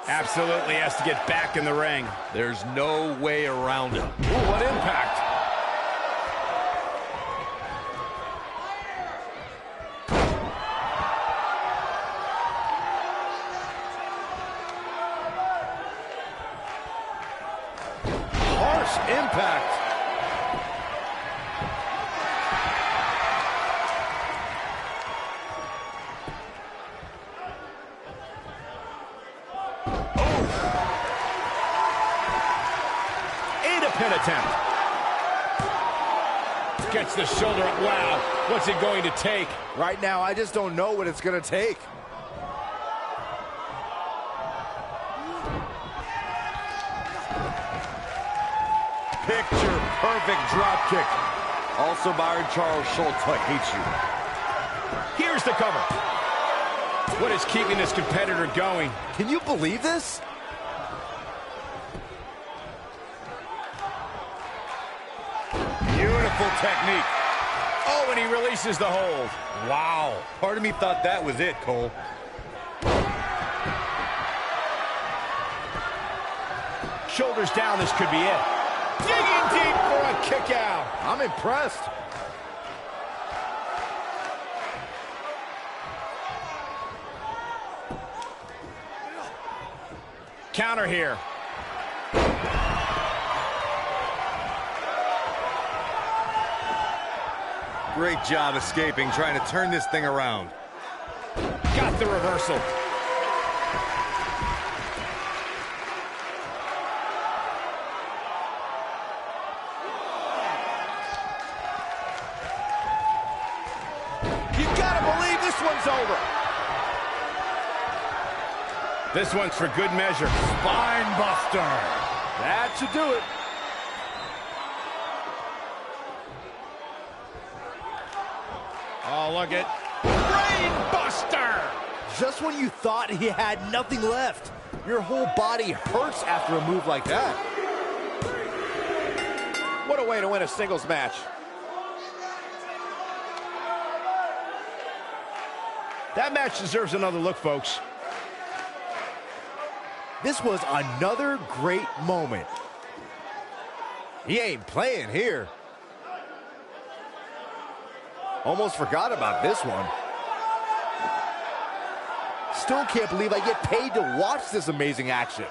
Absolutely has to get back in the ring.
There's no way around it.
Ooh, what impact. Impact.
And a pin attempt. Gets the shoulder up. Wow, what's it going to take?
Right now, I just don't know what it's going to take. Picture-perfect dropkick. Also, Byron Charles Schultz, I hate you.
Here's the cover. What is keeping this competitor going?
Can you believe this?
Beautiful technique.
Oh, and he releases the hold.
Wow. Part of me thought that was it, Cole.
Shoulders down, this could be it. Digging deep for a kick out.
I'm impressed.
counter here.
Great job escaping, trying to turn this thing around.
Got the reversal.
You gotta believe this one's over.
This one's for good measure.
Spine buster.
That should do it.
Oh, look at Brain Buster!
Just when you thought he had nothing left, your whole body hurts after a move like that.
What a way to win a singles match.
That match deserves another look, folks.
This was another great moment. He ain't playing here. Almost forgot about this one. Still can't believe I get paid to watch this amazing action.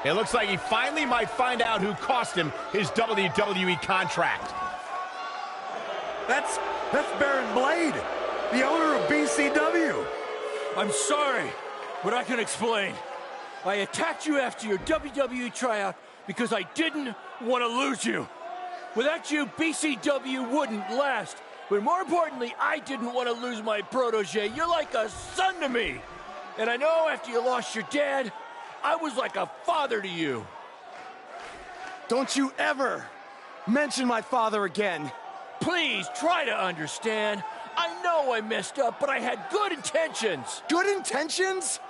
It looks like he finally might find out who cost him his WWE contract.
That's Baron Blade, the owner of BCW.
I'm sorry, but I can explain. I attacked you after your WWE tryout because I didn't want to lose you. Without you, BCW wouldn't last. But more importantly, I didn't want to lose my protege. You're like a son to me. And I know after you lost your dad, I was like a father to you.
Don't you ever mention my father again.
Please try to understand. I know I messed up, but I had good intentions.
Good intentions?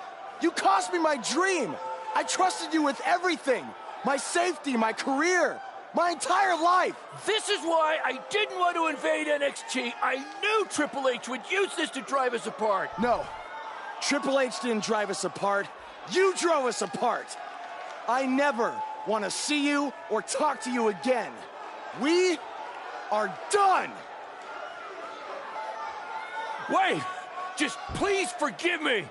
You cost me my dream. I trusted you with everything. My safety, my career, my entire life.
This is why I didn't want to invade NXT. I knew Triple H would use this to drive us apart.
No, Triple H didn't drive us apart. You drove us apart. I never want to see you or talk to you again. We are done.
Wait, just please forgive me.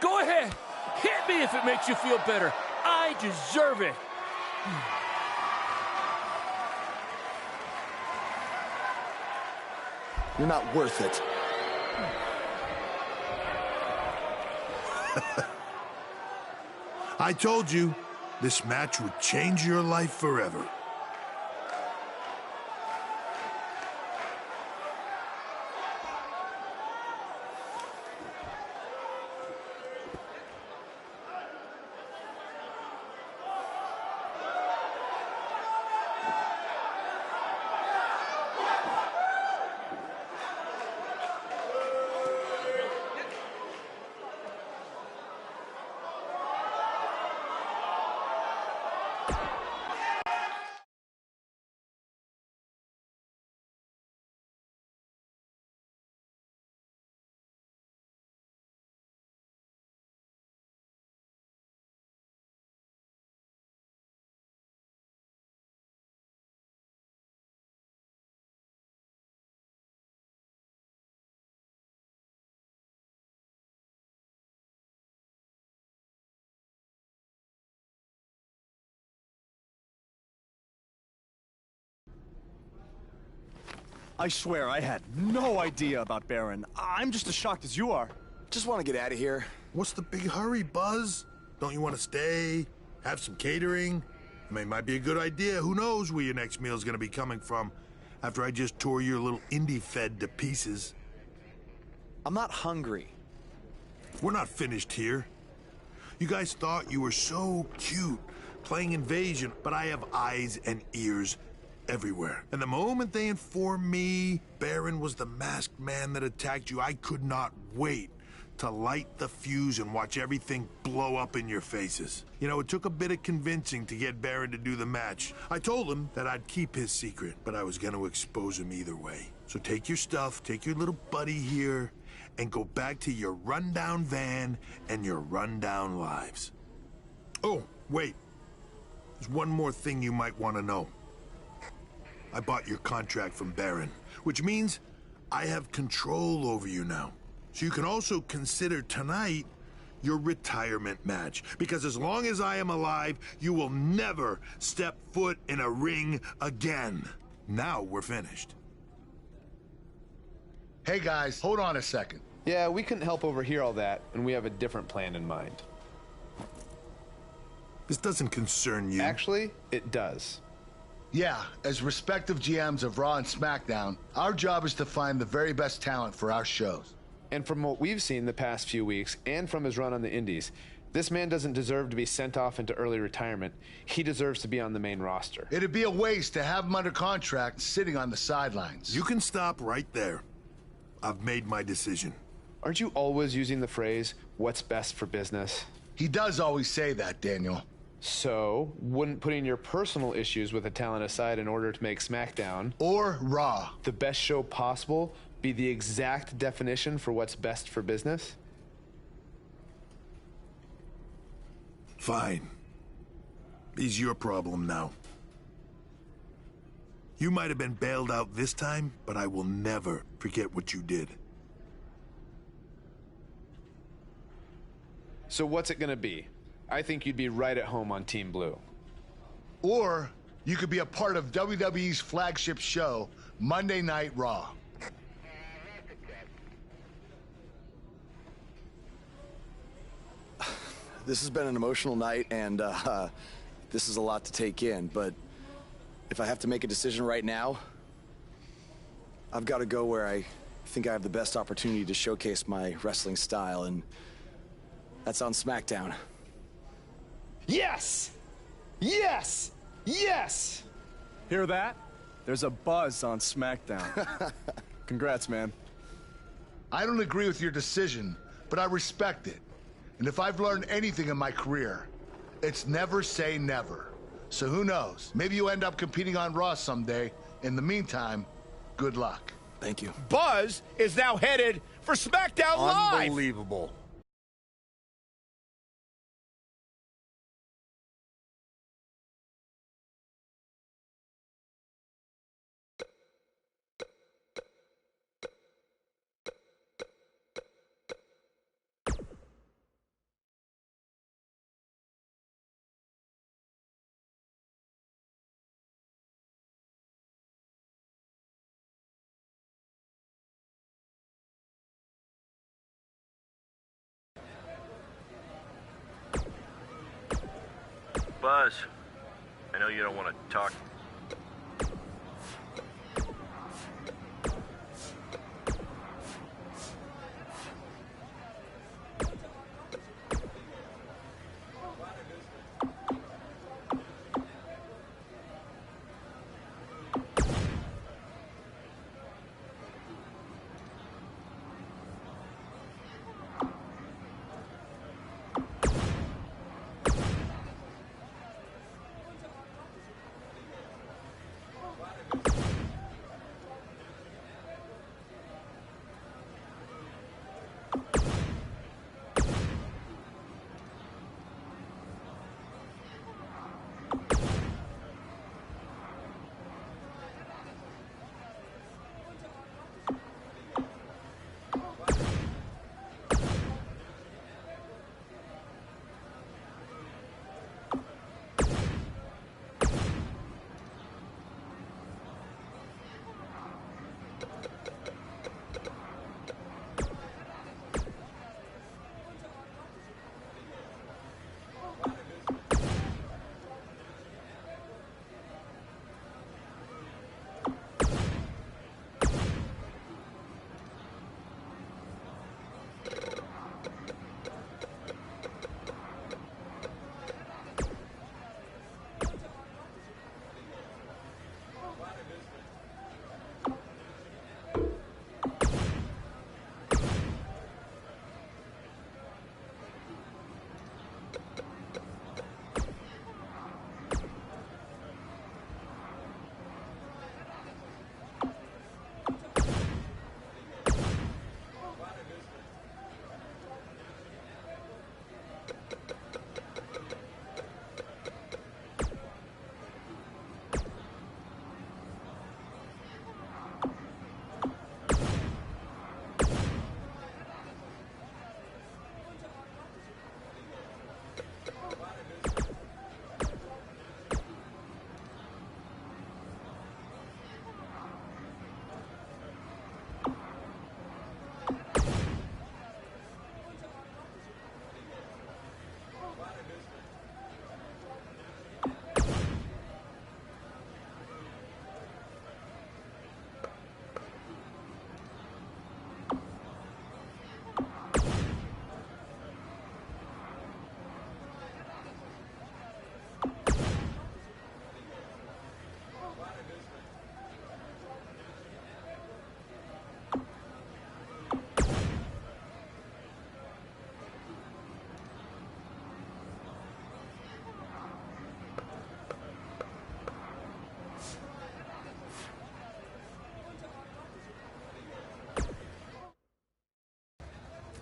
Go ahead, hit me if it makes you feel better. I deserve it.
You're not worth it.
I told you, this match would change your life forever.
I swear, I had no idea about Baron. I'm just as shocked as you are.
Just want to get out of here.
What's the big hurry, Buzz? Don't you want to stay? Have some catering? I mean, it might be a good idea. Who knows where your next meal's gonna be coming from after I just tore your little indie fed to pieces.
I'm not hungry.
We're not finished here. You guys thought you were so cute playing Invasion, but I have eyes and ears everywhere. And the moment they informed me Baron was the masked man that attacked you, I could not wait to light the fuse and watch everything blow up in your faces. You know, it took a bit of convincing to get Baron to do the match. I told him that I'd keep his secret, but I was gonna expose him either way. So take your stuff, take your little buddy here, and go back to your rundown van and your rundown lives. Oh, wait. There's one more thing you might want to know. I bought your contract from Baron, which means I have control over you now. So you can also consider tonight your retirement match. Because as long as I am alive, you will never step foot in a ring again. Now we're finished.
Hey guys, hold on a second.
Yeah, we couldn't help overhear all that, and we have a different plan in mind.
This doesn't concern you.
Actually, it does.
Yeah, as respective GMs of Raw and SmackDown, our job is to find the very best talent for our shows.
And from what we've seen the past few weeks, and from his run on the Indies, this man doesn't deserve to be sent off into early retirement. He deserves to be on the main roster.
It'd be a waste to have him under contract sitting on the sidelines.
You can stop right there. I've made my decision.
Aren't you always using the phrase, what's best for business?
He does always say that, Daniel.
So, wouldn't putting your personal issues with the talent aside in order to make SmackDown
or Raw
the best show possible be the exact definition for what's best for business?
Fine. It's your problem now. You might have been bailed out this time, but I will never forget what you did.
So what's it gonna be? I think you'd be right at home on Team Blue.
Or you could be a part of WWE's flagship show, Monday Night Raw.
This has been an emotional night, and this is a lot to take in, but if I have to make a decision right now, I've got to go where I think I have the best opportunity to showcase my wrestling style, and that's on SmackDown.
Yes! Yes! Yes!
Hear that? There's a buzz on SmackDown. Congrats, man.
I don't agree with your decision, but I respect it. And if I've learned anything in my career, it's never say never. So who knows? Maybe you end up competing on Raw someday. In the meantime, good luck.
Thank you.
Buzz is now headed for SmackDown Live.
Unbelievable.
Buzz, I know you don't want to talk.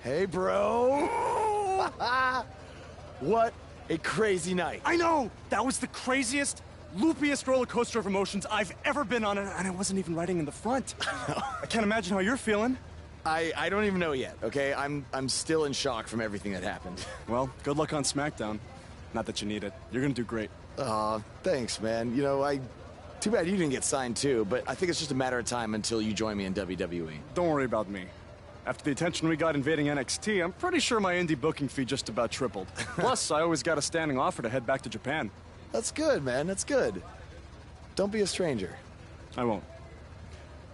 Hey, bro. What a crazy night.
I know! That was the craziest, loopiest roller coaster of emotions I've ever been on, and I wasn't even riding in the front. I can't imagine how you're feeling.
I don't even know yet, okay? I'm still in shock from everything that happened.
Well, good luck on SmackDown. Not that you need it. You're gonna do great.
Aw, thanks, man. You know, too bad you didn't get signed too, but I think it's just a matter of time until you join me in WWE.
Don't worry about me. After the attention we got invading NXT, I'm pretty sure my indie booking fee just about tripled. Plus, I always got a standing offer to head back to Japan.
That's good, man. That's good. Don't be a stranger.
I won't.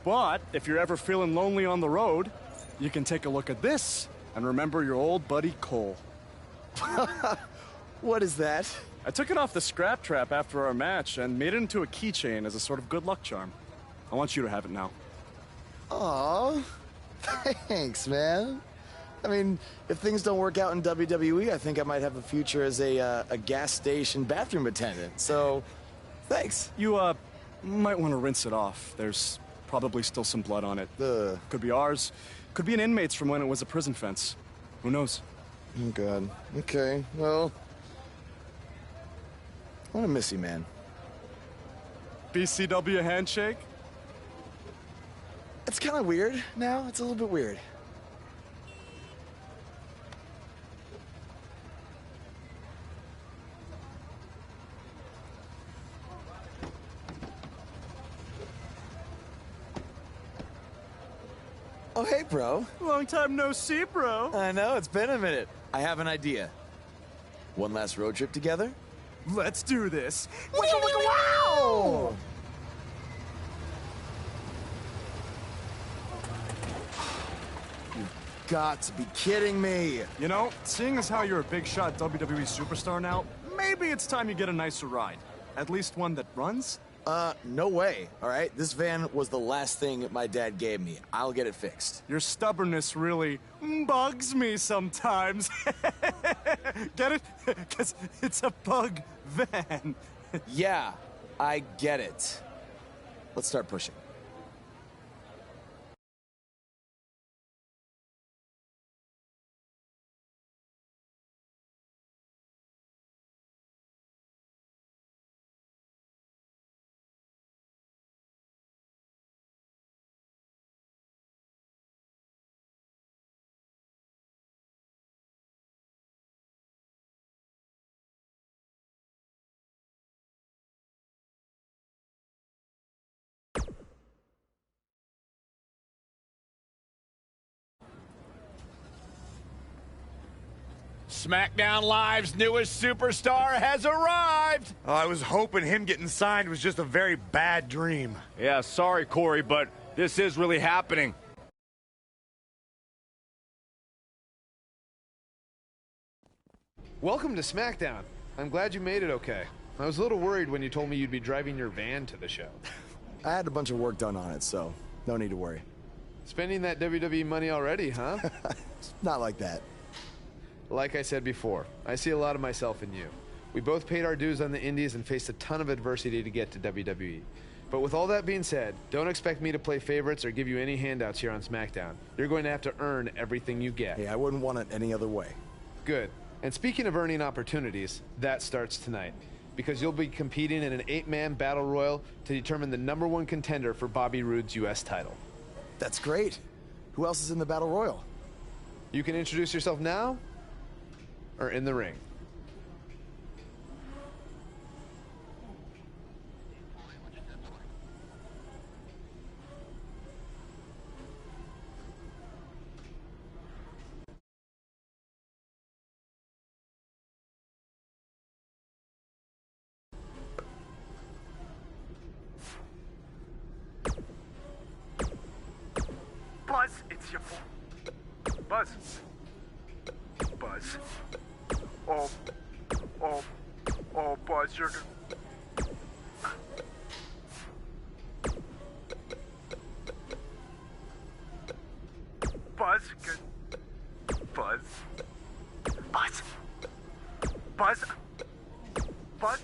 But if you're ever feeling lonely on the road, you can take a look at this and remember your old buddy Cole.
What is that?
I took it off the scrap trap after our match and made it into a keychain as a sort of good luck charm. I want you to have it now.
Aw, thanks, man. I mean, if things don't work out in WWE, I think I might have a future as a gas station bathroom attendant. So, thanks.
You, might want to rinse it off. There's probably still some blood on it. Could be ours. Could be an inmate's from when it was a prison fence. Who knows?
Oh, God. Okay, well, I'm gonna miss you, man.
BCW handshake?
It's kind of weird now. It's a little bit weird. Oh, hey, bro.
Long time no see, bro.
I know, it's been a minute. I have an idea. One last road trip together?
Let's do this.
Wow! You've got to be kidding me.
You know, seeing as how you're a big shot WWE superstar now, maybe it's time you get a nicer ride. At least one that runs?
No way, all right? This van was the last thing my dad gave me. I'll get it fixed.
Your stubbornness really bugs me sometimes. Get it? Because it's a bug van.
Yeah, I get it. Let's start pushing.
SmackDown Live's newest superstar has arrived.
Oh, I was hoping him getting signed was just a very bad dream.
Yeah, sorry, Corey, but this is really happening.
Welcome to SmackDown. I'm glad you made it okay. I was a little worried when you told me you'd be driving your van to the show.
I had a bunch of work done on it, so no need to worry.
Spending that WWE money already, huh?
Not like that.
Like I said before, I see a lot of myself in you. We both paid our dues on the indies and faced a ton of adversity to get to WWE. But with all that being said, don't expect me to play favorites or give you any handouts here on SmackDown. You're going to have to earn everything you get.
Hey, I wouldn't want it any other way.
Good. And speaking of earning opportunities, that starts tonight. Because you'll be competing in an 8-man battle royal to determine the #1 contender for Bobby Roode's U.S. title.
That's great. Who else is in the battle royal?
You can introduce yourself now or in the ring.
Buzz, it's your Buzz. Buzz. Oh, Buzz, you're... Buzz, good. Buzz. Buzz. Buzz. Buzz.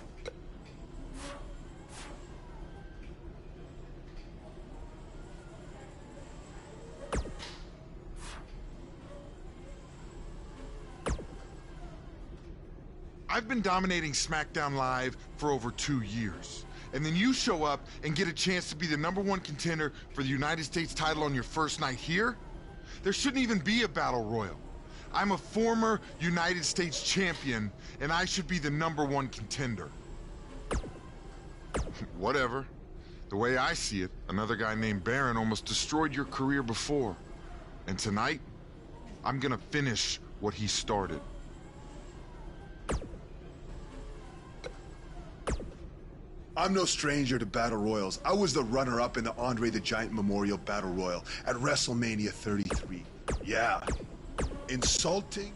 I've been dominating SmackDown Live for over 2 years. And then you show up and get a chance to be the #1 contender for the United States title on your first night here? There shouldn't even be a battle royal. I'm a former United States champion, and I should be the #1 contender. Whatever. The way I see it, another guy named Baron almost destroyed your career before. And tonight, I'm gonna finish what he started.
I'm no stranger to Battle Royals. I was the runner-up in the Andre the Giant Memorial Battle Royal at WrestleMania 33. Yeah. Insulting